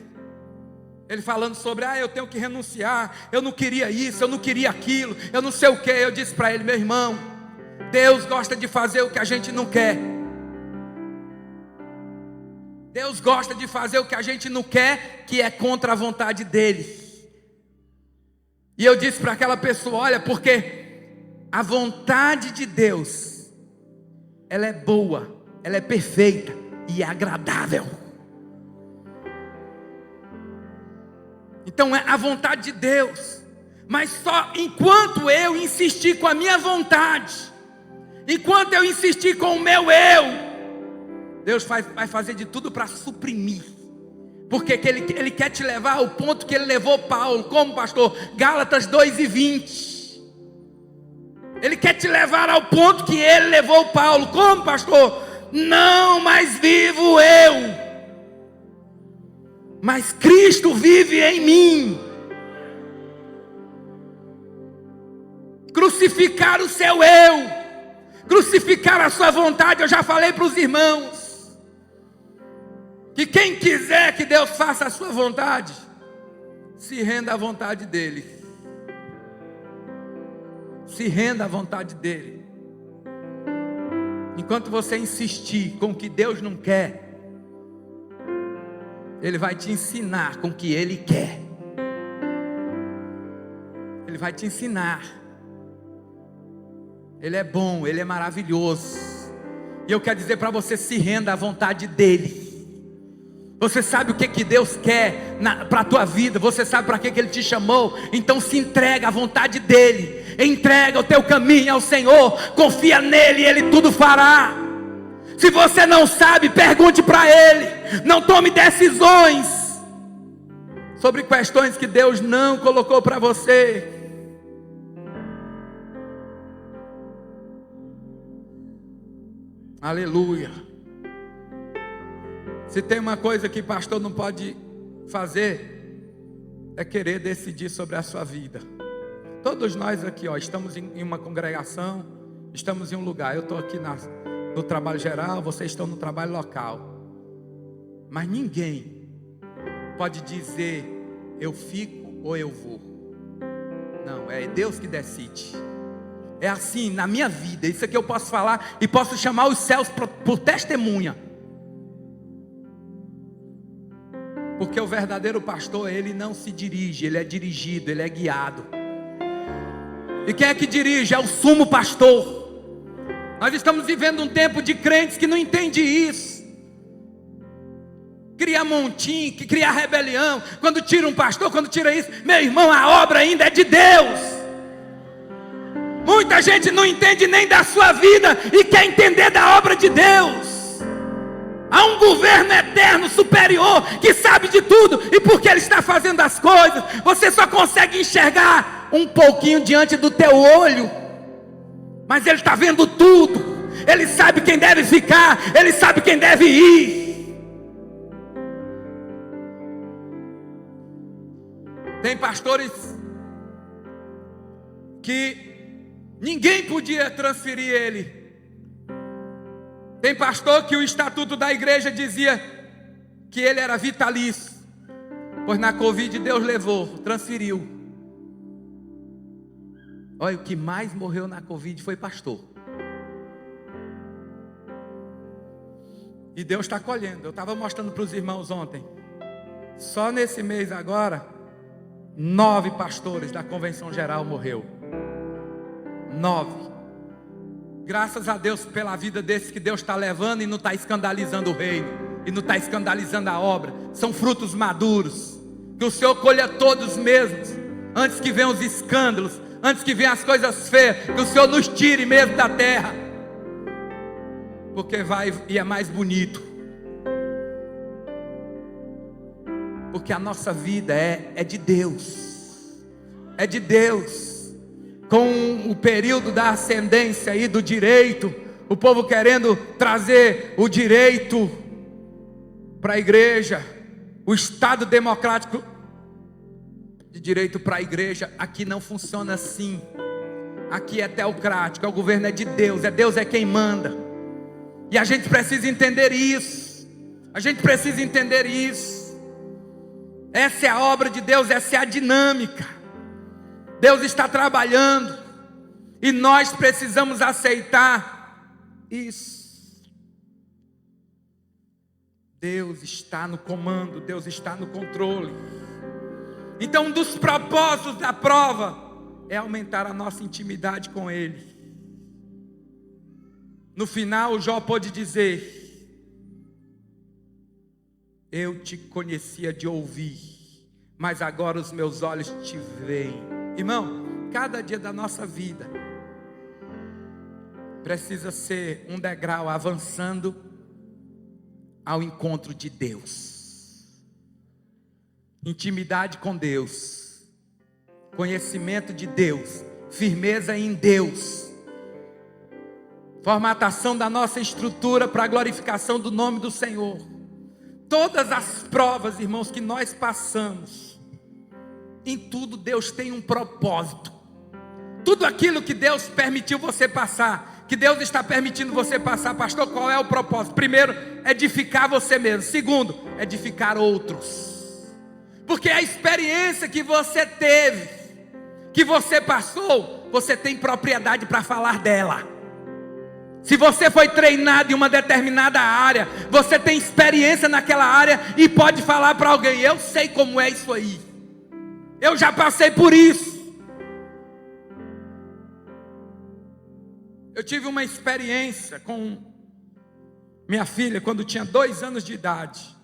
S1: falando sobre, eu tenho que renunciar, eu não queria isso, eu não queria aquilo, eu não sei o que. Eu disse para ele, meu irmão, Deus gosta de fazer o que a gente não quer. Deus gosta de fazer o que a gente não quer, que é contra a vontade dEle. E eu disse para aquela pessoa, olha, porque a vontade de Deus, ela é boa, ela é perfeita e é agradável. Então é a vontade de Deus. Mas só enquanto eu insistir com a minha vontade, enquanto eu insistir com o meu eu, Deus vai fazer de tudo para suprimir. Porque que ele quer te levar ao ponto que Ele levou Paulo. Como, pastor? Gálatas 2:20. Ele quer te levar ao ponto que Ele levou Paulo. Como, pastor? Não mais vivo eu, mas Cristo vive em mim. Crucificar o seu eu, crucificar a sua vontade. Eu já falei para os irmãos que quem quiser que Deus faça a sua vontade, se renda à vontade dEle. Se renda à vontade dEle. Enquanto você insistir com o que Deus não quer, Ele vai te ensinar com o que Ele quer. Ele vai te ensinar. Ele é bom, Ele é maravilhoso. E eu quero dizer para você, se renda à vontade dEle. Você sabe o que Deus quer para a tua vida. Você sabe para que Ele te chamou. Então se entrega à vontade dEle. Entrega o teu caminho ao Senhor. Confia nele e Ele tudo fará. Se você não sabe, pergunte para Ele. Não tome decisões sobre questões que Deus não colocou para você. Aleluia. Se tem uma coisa que pastor não pode fazer, é querer decidir sobre a sua vida. Todos nós aqui, estamos em uma congregação, estamos em um lugar. Eu estou aqui no trabalho geral, vocês estão no trabalho local. Mas ninguém pode dizer, eu fico ou eu vou. Não, é Deus que decide. É assim na minha vida. Isso aqui eu posso falar e posso chamar os céus por testemunha. Porque o verdadeiro pastor, ele não se dirige, ele é dirigido, ele é guiado. E quem é que dirige? É o sumo pastor. Nós estamos vivendo um tempo de crentes que não entendem isso. Cria montinho, que cria rebelião. Quando tira um pastor, quando tira isso, meu irmão, a obra ainda é de Deus. Muita gente não entende nem da sua vida e quer entender da obra de Deus. Há um governo eterno, superior, que sabe de tudo, e porque Ele está fazendo as coisas, você só consegue enxergar um pouquinho diante do teu olho, mas Ele está vendo tudo. Ele sabe quem deve ficar, Ele sabe quem deve ir. Tem pastores que ninguém podia transferir ele. Tem pastor que o estatuto da igreja dizia que ele era vitalício, pois na Covid Deus levou, transferiu. Olha, o que mais morreu na Covid foi pastor. E Deus está colhendo. Eu estava mostrando para os irmãos ontem, só nesse mês agora, 9 pastores da convenção geral morreu. 9. Graças a Deus pela vida desses que Deus está levando e não está escandalizando o reino, e não está escandalizando a obra. São frutos maduros, que o Senhor colha todos mesmos, antes que venham os escândalos, antes que venham as coisas feias, que o Senhor nos tire mesmo da terra. porque vai e é mais bonito. Porque a nossa vida é de Deus. É de Deus. Com o período da ascendência e do direito, o povo querendo trazer o direito para a igreja, o Estado democrático de direito para a igreja. Aqui não funciona assim. Aqui é teocrático, o governo é de Deus, Deus é quem manda. E a gente precisa entender isso. A gente precisa entender isso. Essa é a obra de Deus, essa é a dinâmica. Deus está trabalhando e nós precisamos aceitar isso. Deus está no comando, Deus está no controle. Então, um dos propósitos da prova é aumentar a nossa intimidade com Ele. No final, Jó pôde dizer: eu te conhecia de ouvir, mas agora os meus olhos te veem. Irmão, cada dia da nossa vida precisa ser um degrau avançando ao encontro de Deus. Intimidade com Deus, conhecimento de Deus, firmeza em Deus, formatação da nossa estrutura para a glorificação do nome do Senhor. Todas as provas, irmãos, que nós passamos, em tudo Deus tem um propósito. Tudo aquilo que Deus permitiu você passar, que Deus está permitindo você passar, pastor, qual é o propósito? Primeiro, edificar você mesmo. Segundo, edificar outros. Porque a experiência que você teve, que você passou, você tem propriedade para falar dela. Se você foi treinado em uma determinada área, você tem experiência naquela área e pode falar para alguém: eu sei como é isso aí, eu já passei por isso. Eu tive uma experiência com minha filha quando tinha 2 anos de idade.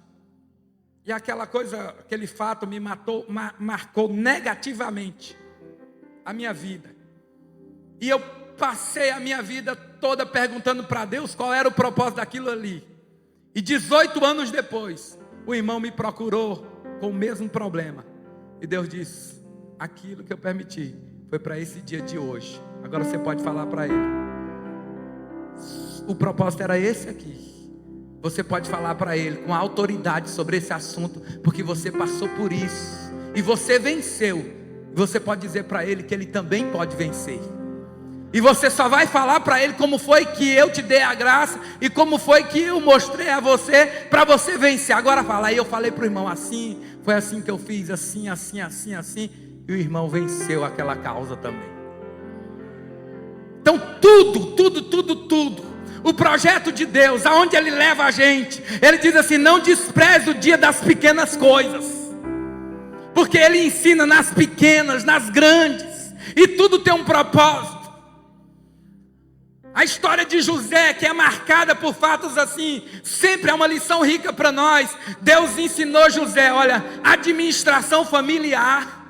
S1: E aquele fato me marcou negativamente a minha vida. E eu passei a minha vida toda perguntando para Deus qual era o propósito daquilo ali. E 18 anos depois, o irmão me procurou com o mesmo problema. E Deus disse: aquilo que eu permiti foi para esse dia de hoje. Agora você pode falar para ele. O propósito era esse aqui. Você pode falar para ele com autoridade sobre esse assunto, porque você passou por isso e você venceu. Você pode dizer para ele que ele também pode vencer. E você só vai falar para ele como foi que eu te dei a graça e como foi que eu mostrei a você para você vencer. Agora fala. Aí eu falei para o irmão assim, foi assim que eu fiz, assim, assim, assim, assim. E o irmão venceu aquela causa também. Então tudo. O projeto de Deus, aonde Ele leva a gente, Ele diz assim: não despreze o dia das pequenas coisas, porque Ele ensina nas pequenas, nas grandes, e tudo tem um propósito. A história de José, que é marcada por fatos assim, sempre é uma lição rica para nós. Deus ensinou José, olha, administração familiar.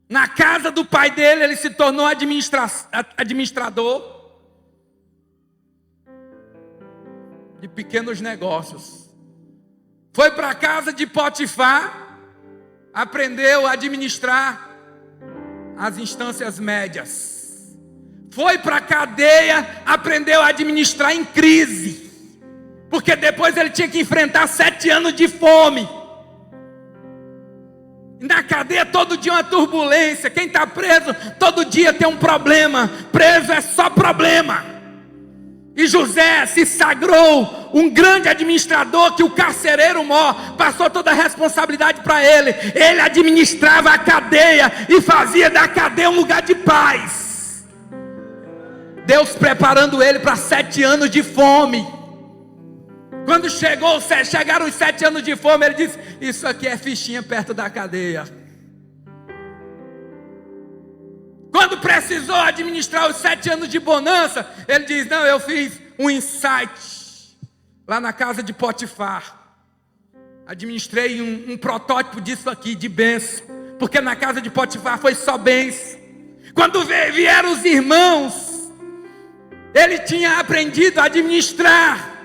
S1: Na casa do pai dele, ele se tornou administrador de pequenos negócios. Foi para a casa de Potifar, aprendeu a administrar as instâncias médias. Foi para a cadeia, aprendeu a administrar em crise, porque depois ele tinha que enfrentar 7 anos de fome. Na cadeia todo dia uma turbulência. Quem está preso todo dia tem um problema. Preso é só problema. E José se sagrou um grande administrador, que o carcereiro mor passou toda a responsabilidade para ele. Ele administrava a cadeia e fazia da cadeia um lugar de paz. Deus preparando ele para 7 anos de fome. Quando chegaram os 7 anos de fome, ele disse: isso aqui é fichinha perto da cadeia. Quando precisou administrar os 7 anos de bonança, ele diz: não, eu fiz um insight lá na casa de Potifar. Administrei um protótipo disso aqui, de bênção, porque na casa de Potifar foi só bênção. Quando vieram os irmãos Ele tinha aprendido a administrar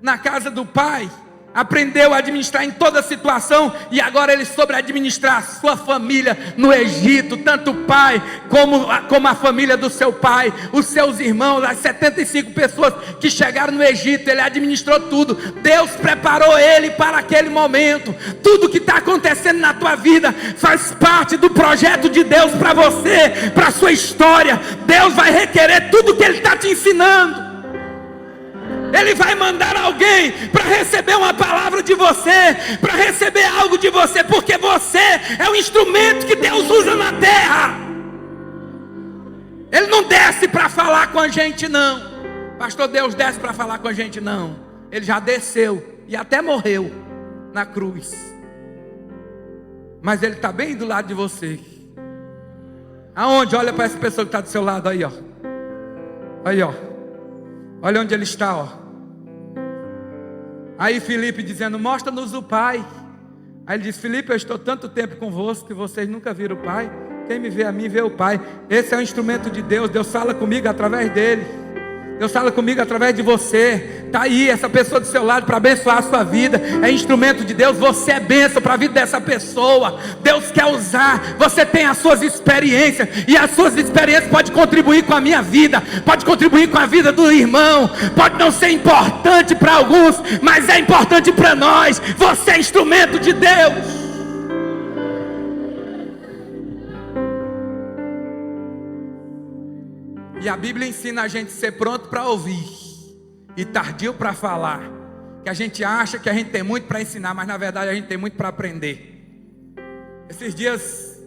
S1: na casa do pai, aprendeu a administrar em toda situação, e agora ele soube administrar a sua família no Egito, tanto o pai como a família do seu pai, os seus irmãos, as 75 pessoas que chegaram no Egito. Ele administrou tudo. Deus preparou ele para aquele momento. Tudo que está acontecendo na tua vida faz parte do projeto de Deus para você, para a sua história. Deus vai requerer tudo que Ele está te ensinando. Ele vai mandar alguém para receber uma palavra de você, para receber algo de você, porque você é o instrumento que Deus usa na terra. Ele não desce para falar com a gente, não. Pastor, Deus desce para falar com a gente, não. Ele já desceu e até morreu na cruz. Mas Ele está bem do lado de você. Aonde? Olha para essa pessoa que está do seu lado aí, ó. Aí, ó. Olha onde Ele está, ó. Aí Filipe dizendo: mostra-nos o Pai. Aí ele diz: Filipe, eu estou tanto tempo convosco que vocês nunca viram o Pai. Quem me vê a mim, vê o Pai. Esse é o instrumento de Deus. Deus fala comigo através dele. Deus fala comigo através de você. Está aí essa pessoa do seu lado para abençoar a sua vida. É instrumento de Deus. Você é bênção para a vida dessa pessoa. Deus quer usar. Você tem as suas experiências, e as suas experiências podem contribuir com a minha vida, pode contribuir com a vida do irmão. Pode não ser importante para alguns, mas é importante para nós. Você é instrumento de Deus. E a Bíblia ensina a gente a ser pronto para ouvir e tardio para falar. Que a gente acha que a gente tem muito para ensinar, mas na verdade a gente tem muito para aprender. Esses dias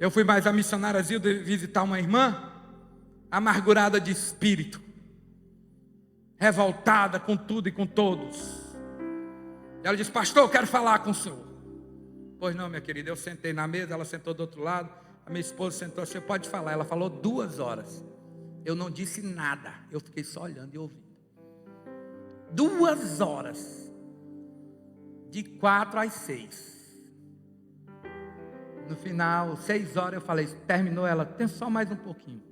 S1: eu fui mais a missionária Zilda visitar uma irmã amargurada de espírito, revoltada com tudo e com todos. Ela disse: pastor, eu quero falar com o senhor. Pois não, minha querida. Eu sentei na mesa, ela sentou do outro lado. A minha esposa sentou: você pode falar. Ela falou 2 horas. Eu não disse nada, eu fiquei só olhando e ouvindo. 2 horas, de 4 às 6. No final, 6 horas, eu falei: terminou? Ela: tem só mais um pouquinho.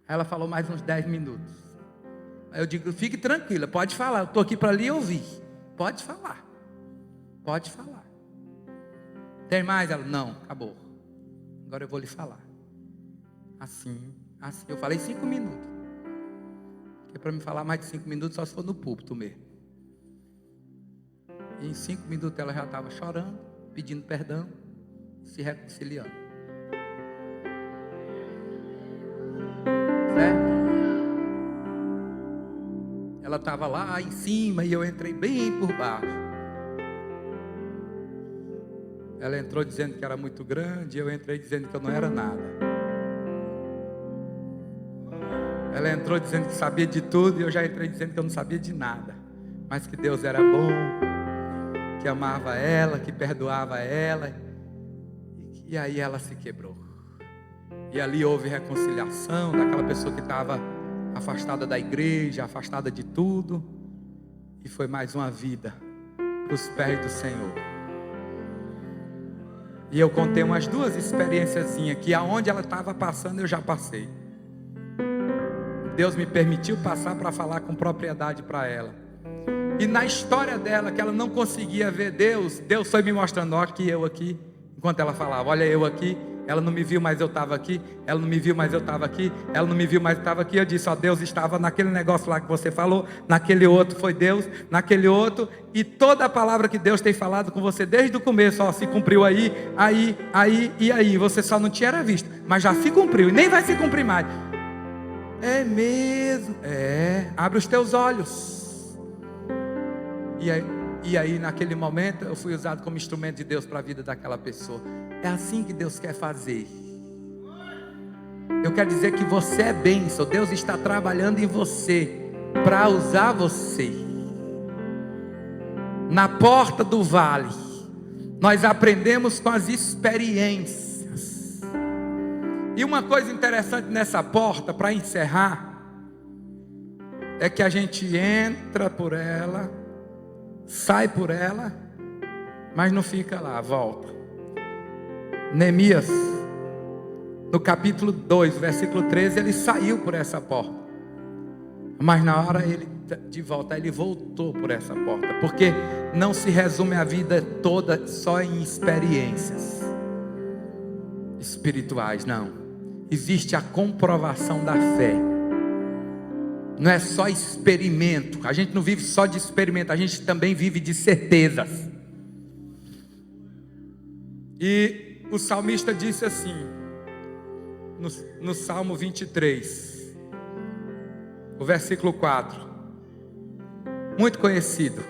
S1: Aí ela falou mais uns 10 minutos. Aí eu digo: fique tranquila, pode falar, eu estou aqui para lhe ouvir. Pode falar, pode falar. Tem mais? Ela: não, acabou. Agora eu vou lhe falar. Assim. Eu falei 5 minutos. Porque para me falar mais de 5 minutos, só se for no púlpito mesmo. E em 5 minutos ela já estava chorando, pedindo perdão, se reconciliando. Certo? Ela estava lá em cima e eu entrei bem por baixo. Ela entrou dizendo que era muito grande, e eu entrei dizendo que eu não era nada. Ela entrou dizendo que sabia de tudo, e eu já entrei dizendo que eu não sabia de nada. Mas que Deus era bom, que amava ela, que perdoava ela. E aí ela se quebrou. E ali houve reconciliação daquela pessoa que estava afastada da igreja, afastada de tudo. E foi mais uma vida para os pés do Senhor. E eu contei umas 2 experiênciazinhas que aonde ela estava passando eu já passei. Deus me permitiu passar para falar com propriedade para ela. E na história dela, que ela não conseguia ver Deus, Deus foi me mostrando: ó, aqui, eu aqui. Enquanto ela falava: olha, eu aqui. Ela não me viu, mas eu estava aqui. Ela não me viu, mas eu estava aqui. Ela não me viu, mas eu estava aqui. Eu disse: ó, Deus estava naquele negócio lá que você falou. Naquele outro foi Deus. Naquele outro. E toda a palavra que Deus tem falado com você desde o começo, ó, se cumpriu aí, aí e aí. Você só não tinha visto, mas já se cumpriu. E nem vai se cumprir mais. É mesmo? É. Abre os teus olhos. E aí naquele momento eu fui usado como instrumento de Deus para a vida daquela pessoa. É assim que Deus quer fazer. Eu quero dizer que você é bênção. Deus está trabalhando em você para usar você. Na porta do vale, nós aprendemos com as experiências. E uma coisa interessante nessa porta, para encerrar, é que a gente entra por ela, sai por ela, mas não fica lá, volta. Neemias No capítulo 2, versículo 13, ele saiu por essa porta. Mas na hora de voltar, ele voltou por essa porta. Porque não se resume a vida toda só em experiências espirituais, não. Existe a comprovação da fé. Não é só experimento. A gente não vive só de experimento, a gente também vive de certezas. E o salmista disse assim, no Salmo 23, o versículo 4, muito conhecido.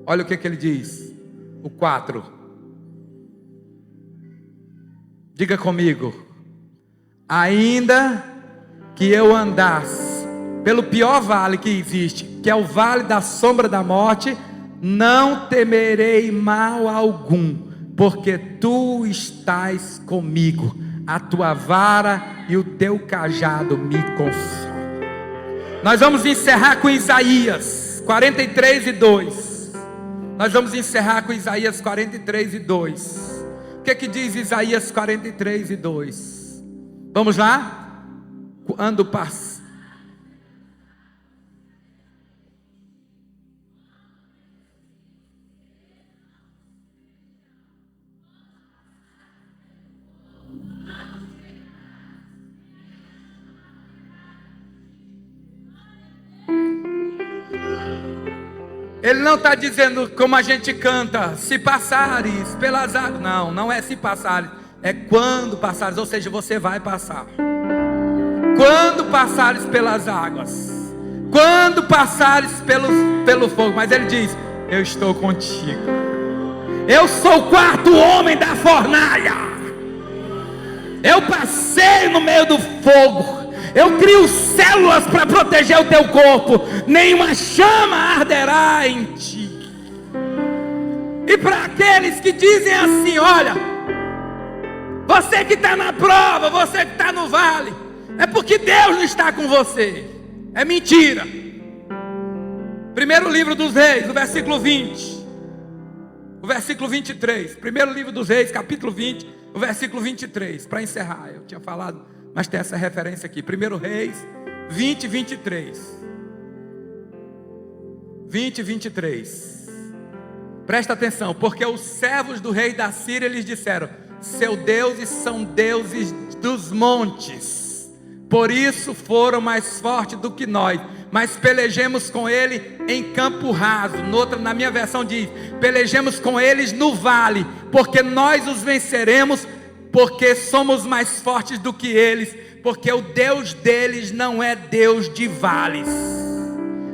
S1: Olha o que ele diz, o 4. Diga comigo: ainda que eu andasse pelo pior vale que existe, que é o vale da sombra da morte, não temerei mal algum, porque tu estás comigo, a tua vara e o teu cajado me consolam. Nós vamos encerrar com Isaías 43:2. Nós vamos encerrar com Isaías 43:2. O que diz Isaías 43:2? Vamos lá? Quando passa. Ele não está dizendo como a gente canta, se passares pelas águas. Não, não é se passares, é quando passares, ou seja, você vai passar. Quando passares pelas águas, quando passares pelo fogo. Mas ele diz: eu estou contigo. Eu sou o quarto homem da fornalha. Eu passei no meio do fogo. Eu crio células para proteger o teu corpo. Nenhuma chama arderá em ti. E para aqueles que dizem assim: olha, você que está na prova, você que está no vale, é porque Deus não está com você. É mentira. Primeiro livro dos Reis, o versículo 20, o versículo 23. Primeiro livro dos Reis, capítulo 20, o versículo 23. Para encerrar, eu tinha falado, mas tem essa referência aqui. 1 Reis 20, 23. 20, 23. Presta atenção, porque os servos do rei da Síria lhes disseram: seus deuses são deuses dos montes, por isso foram mais fortes do que nós, mas pelejemos com ele em campo raso. Na minha versão diz: pelejemos com eles no vale, porque nós os venceremos, porque somos mais fortes do que eles, porque o Deus deles não é Deus de vales.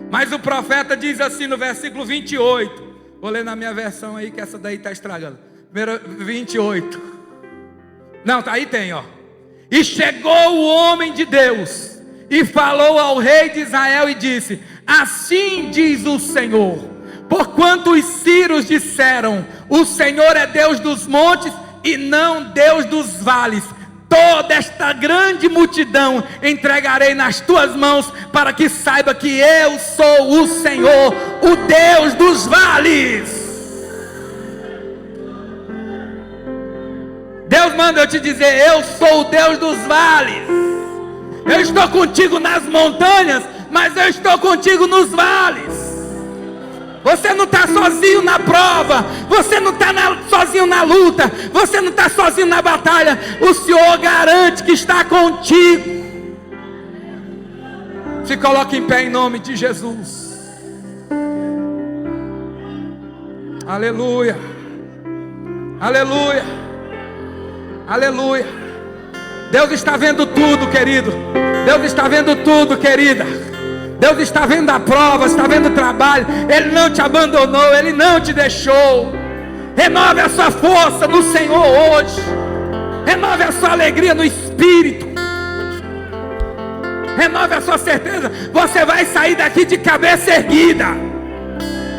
S1: Mas o profeta diz assim no versículo 28, vou ler na minha versão aí, que essa daí está estragando. 28, não, tá aí, tem, ó. E chegou o homem de Deus e falou ao rei de Israel e disse: assim diz o Senhor, porquanto os sírios disseram: o Senhor é Deus dos montes e não Deus dos vales, toda esta grande multidão entregarei nas tuas mãos, para que saiba que eu sou o Senhor, o Deus dos vales. Deus manda eu te dizer: eu sou o Deus dos vales. Eu estou contigo nas montanhas, mas eu estou contigo nos vales. Você não está sozinho na prova, você não está sozinho na luta, você não está sozinho na batalha. O Senhor garante que está contigo. Se coloque em pé em nome de Jesus. Aleluia, aleluia, aleluia. Deus está vendo tudo, querido. Deus está vendo tudo, querida. Deus está vendo a prova, está vendo o trabalho. Ele não te abandonou, Ele não te deixou. Renove a sua força no Senhor hoje. Renove a sua alegria no Espírito. Renove a sua certeza. Você vai sair daqui de cabeça erguida.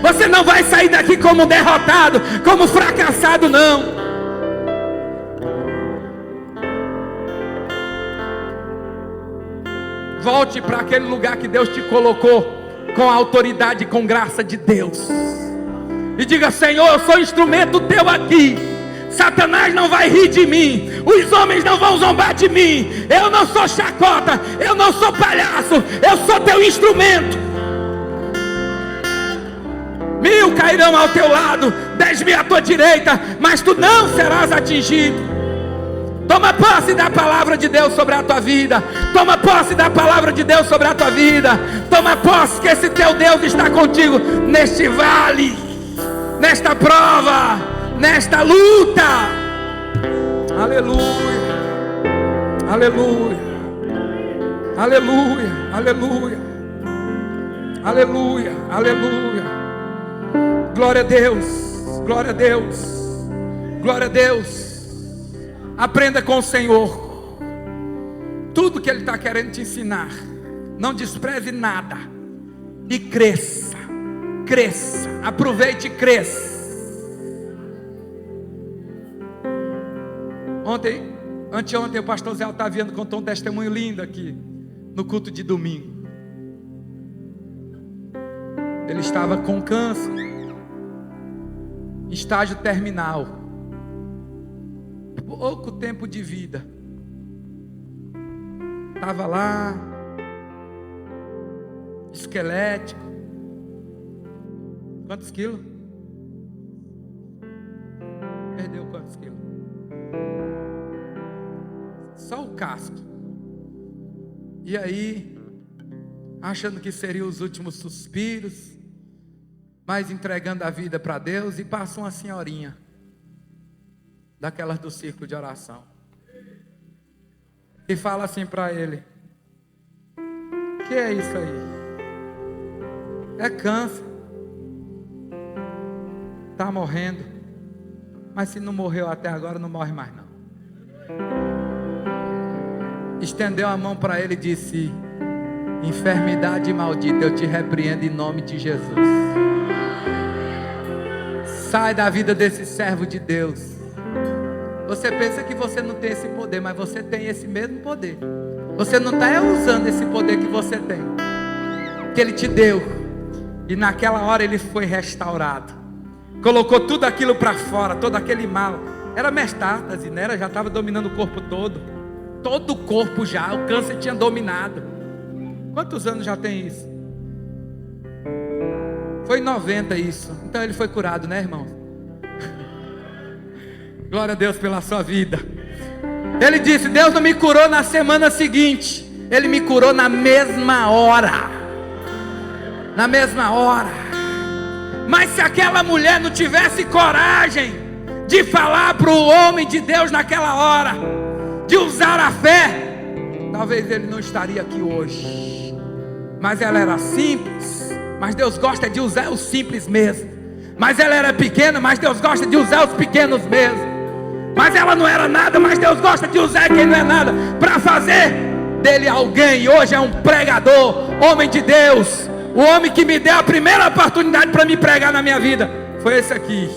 S1: Você não vai sair daqui como derrotado, como fracassado, não. Volte para aquele lugar que Deus te colocou, com a autoridade e com graça de Deus, e diga: Senhor, eu sou instrumento teu aqui. Satanás não vai rir de mim, os homens não vão zombar de mim. Eu não sou chacota, eu não sou palhaço, eu sou teu instrumento. 1000 cairão ao teu lado, 10.000 à tua direita, mas tu não serás atingido. Toma posse da palavra de Deus sobre a tua vida. Toma posse da palavra de Deus sobre a tua vida. Toma posse que esse teu Deus está contigo neste vale, nesta prova, nesta luta. Aleluia, aleluia, aleluia, aleluia, aleluia, aleluia. Glória a Deus, glória a Deus, glória a Deus. Aprenda com o Senhor tudo que Ele está querendo te ensinar. Não despreze nada. E cresça, cresça, aproveite e cresça. Anteontem o pastor Zé Otaviano contou um testemunho lindo aqui no culto de domingo. Ele estava com câncer, estágio terminal, pouco tempo de vida. Estava lá, esquelético. Quantos quilos? Perdeu quantos quilos? Só o casco. E aí, achando que seriam os últimos suspiros, mas entregando a vida para Deus, e passa uma senhorinha daquelas do círculo de oração e fala assim para ele: que é isso aí? É câncer, está morrendo, mas se não morreu até agora, não morre mais não. Estendeu a mão para ele e disse: enfermidade maldita, eu te repreendo em nome de Jesus. Sai da vida desse servo de Deus. Você pensa que você não tem esse poder, mas você tem esse mesmo poder. Você não está usando esse poder que você tem, que Ele te deu. E naquela hora ele foi restaurado. Colocou tudo aquilo para fora, todo aquele mal. Era metástase, né? Já estava dominando o corpo todo. Todo o corpo já, o câncer tinha dominado. Quantos anos já tem isso? Foi em 90 isso. Então ele foi curado, né, irmão? Glória a Deus pela sua vida. Ele disse: Deus não me curou na semana seguinte, Ele me curou na mesma hora. Na mesma hora. Mas se aquela mulher não tivesse coragem de falar para o homem de Deus naquela hora, de usar a fé, talvez ele não estaria aqui hoje. Mas ela era simples, mas Deus gosta de usar os simples mesmo. Mas ela era pequena, mas Deus gosta de usar os pequenos mesmo. Mas ela não era nada, mas Deus gosta de usar quem não é nada, para fazer dele alguém. E hoje é um pregador, homem de Deus. O homem que me deu a primeira oportunidade para me pregar na minha vida foi esse aqui.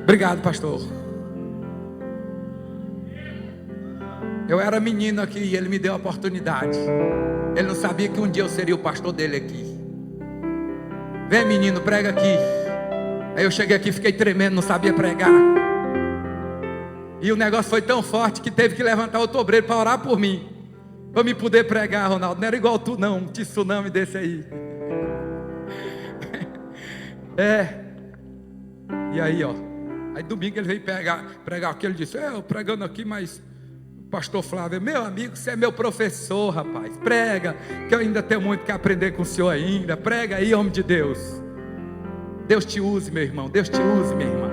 S1: Obrigado, pastor. Eu era menino aqui e ele me deu a oportunidade. Ele não sabia que um dia eu seria o pastor dele aqui. Vem, menino, prega aqui. Aí eu cheguei aqui, fiquei tremendo, não sabia pregar. E o negócio foi tão forte que teve que levantar outro obreiro para orar por mim, para me poder pregar, Ronaldo. Não era igual tu não, um tsunami desse aí. E aí, ó. Aí domingo ele veio pregar aqui. Ele disse: eu pregando aqui, mas o pastor Flávio, meu amigo, você é meu professor, rapaz. Prega, que eu ainda tenho muito que aprender com o senhor ainda. Prega aí, homem de Deus. Deus te use, meu irmão. Deus te use, minha irmã.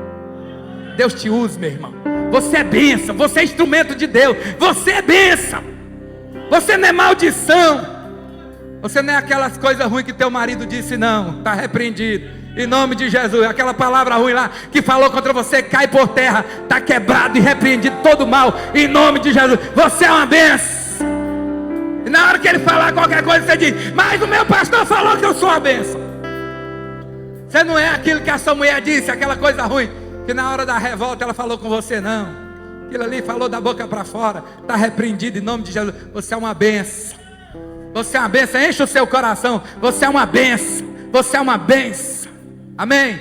S1: Deus te use, meu irmão. Você é bênção, você é instrumento de Deus. Você é bênção. Você não é maldição. Você não é aquelas coisas ruins que teu marido disse, não. Está repreendido, em nome de Jesus. Aquela palavra ruim lá que falou contra você, cai por terra. Está quebrado e repreendido todo mal, em nome de Jesus. Você é uma bênção. E na hora que ele falar qualquer coisa, você diz: mas o meu pastor falou que eu sou uma bênção. Você não é aquilo que a sua mulher disse, aquela coisa ruim que na hora da revolta ela falou com você, não. Aquilo ali falou da boca para fora. Está repreendido em nome de Jesus. Você é uma bênção. Você é uma bênção. Enche o seu coração. Você é uma bênção. Você é uma bênção. Amém?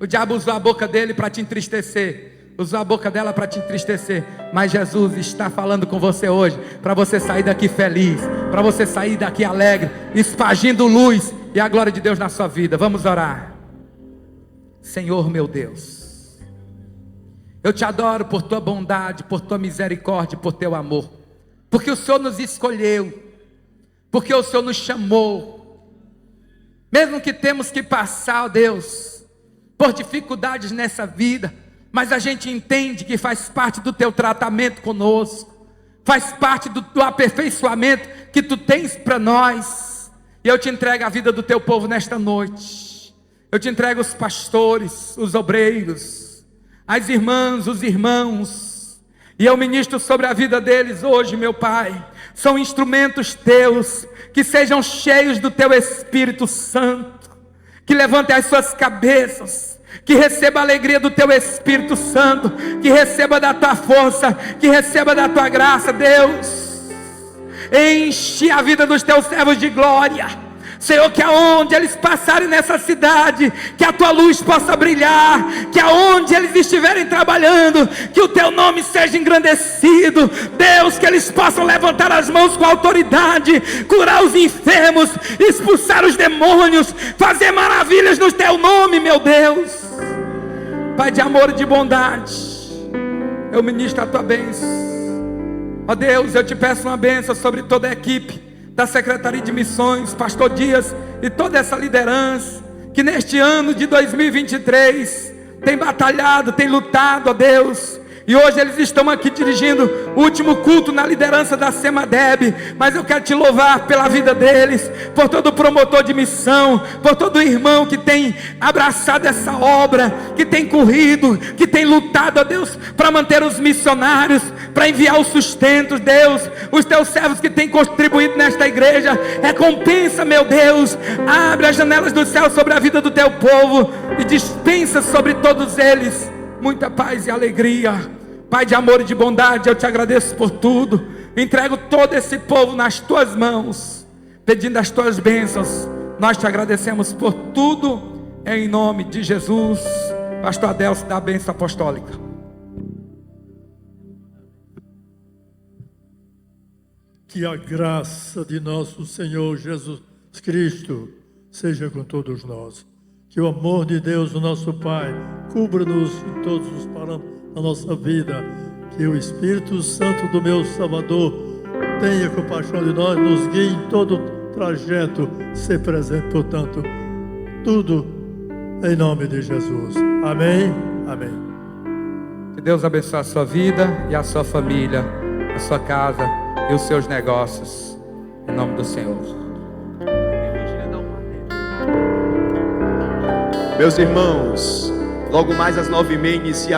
S1: O diabo usou a boca dele para te entristecer. usou a boca dela para te entristecer, mas Jesus está falando com você hoje, para você sair daqui feliz, para você sair daqui alegre, espargindo luz e a glória de Deus na sua vida. Vamos orar. Senhor meu Deus, eu te adoro por tua bondade, por tua misericórdia, por teu amor, porque o Senhor nos escolheu, porque o Senhor nos chamou, mesmo que temos que passar, ó Deus, por dificuldades nessa vida, mas a gente entende que faz parte do teu tratamento conosco, faz parte do aperfeiçoamento que tu tens para nós. E eu te entrego a vida do teu povo nesta noite. Eu te entrego os pastores, os obreiros, as irmãs, os irmãos, e eu ministro sobre a vida deles hoje, meu Pai. São instrumentos teus, que sejam cheios do teu Espírito Santo, que levantem as suas cabeças, que receba a alegria do teu Espírito Santo, que receba da tua força, que receba da tua graça, Deus. Enche a vida dos teus servos de glória, Senhor, que aonde eles passarem nessa cidade, que a tua luz possa brilhar, que aonde eles estiverem trabalhando, que o teu nome seja engrandecido, Deus, que eles possam levantar as mãos com autoridade, curar os enfermos, expulsar os demônios, fazer maravilhas no teu nome, meu Deus. Pai de amor e de bondade, eu ministro a tua bênção. Ó Deus, eu te peço uma bênção sobre toda a equipe da Secretaria de Missões, Pastor Dias e toda essa liderança, que neste ano de 2023 tem batalhado, tem lutado, ó Deus, e hoje eles estão aqui dirigindo o último culto na liderança da Semadeb. Mas eu quero te louvar pela vida deles, por todo promotor de missão, por todo irmão que tem abraçado essa obra, que tem corrido, que tem lutado, ó Deus, para manter os missionários, para enviar o sustento, Deus. Os teus servos que têm contribuído nesta igreja, recompensa, meu Deus, abre as janelas do céu sobre a vida do teu povo e dispensa sobre todos eles muita paz e alegria. Pai de amor e de bondade, eu te agradeço por tudo. Entrego todo esse povo nas tuas mãos, pedindo as tuas bênçãos. Nós te agradecemos por tudo, em nome de Jesus. Pastor Adelso, dá a bênção apostólica.
S2: Que a graça de nosso Senhor Jesus Cristo seja com todos nós. Que o amor de Deus, o nosso Pai, cubra-nos em todos os parâmetros da nossa vida. Que o Espírito Santo do meu Salvador tenha compaixão de nós, nos guie em todo o trajeto, se presente, portanto, tudo em nome de Jesus. Amém, amém.
S1: Que Deus abençoe a sua vida e a sua família, a sua casa e os seus negócios, em nome do Senhor.
S3: Meus irmãos, logo mais às 9h30 inicia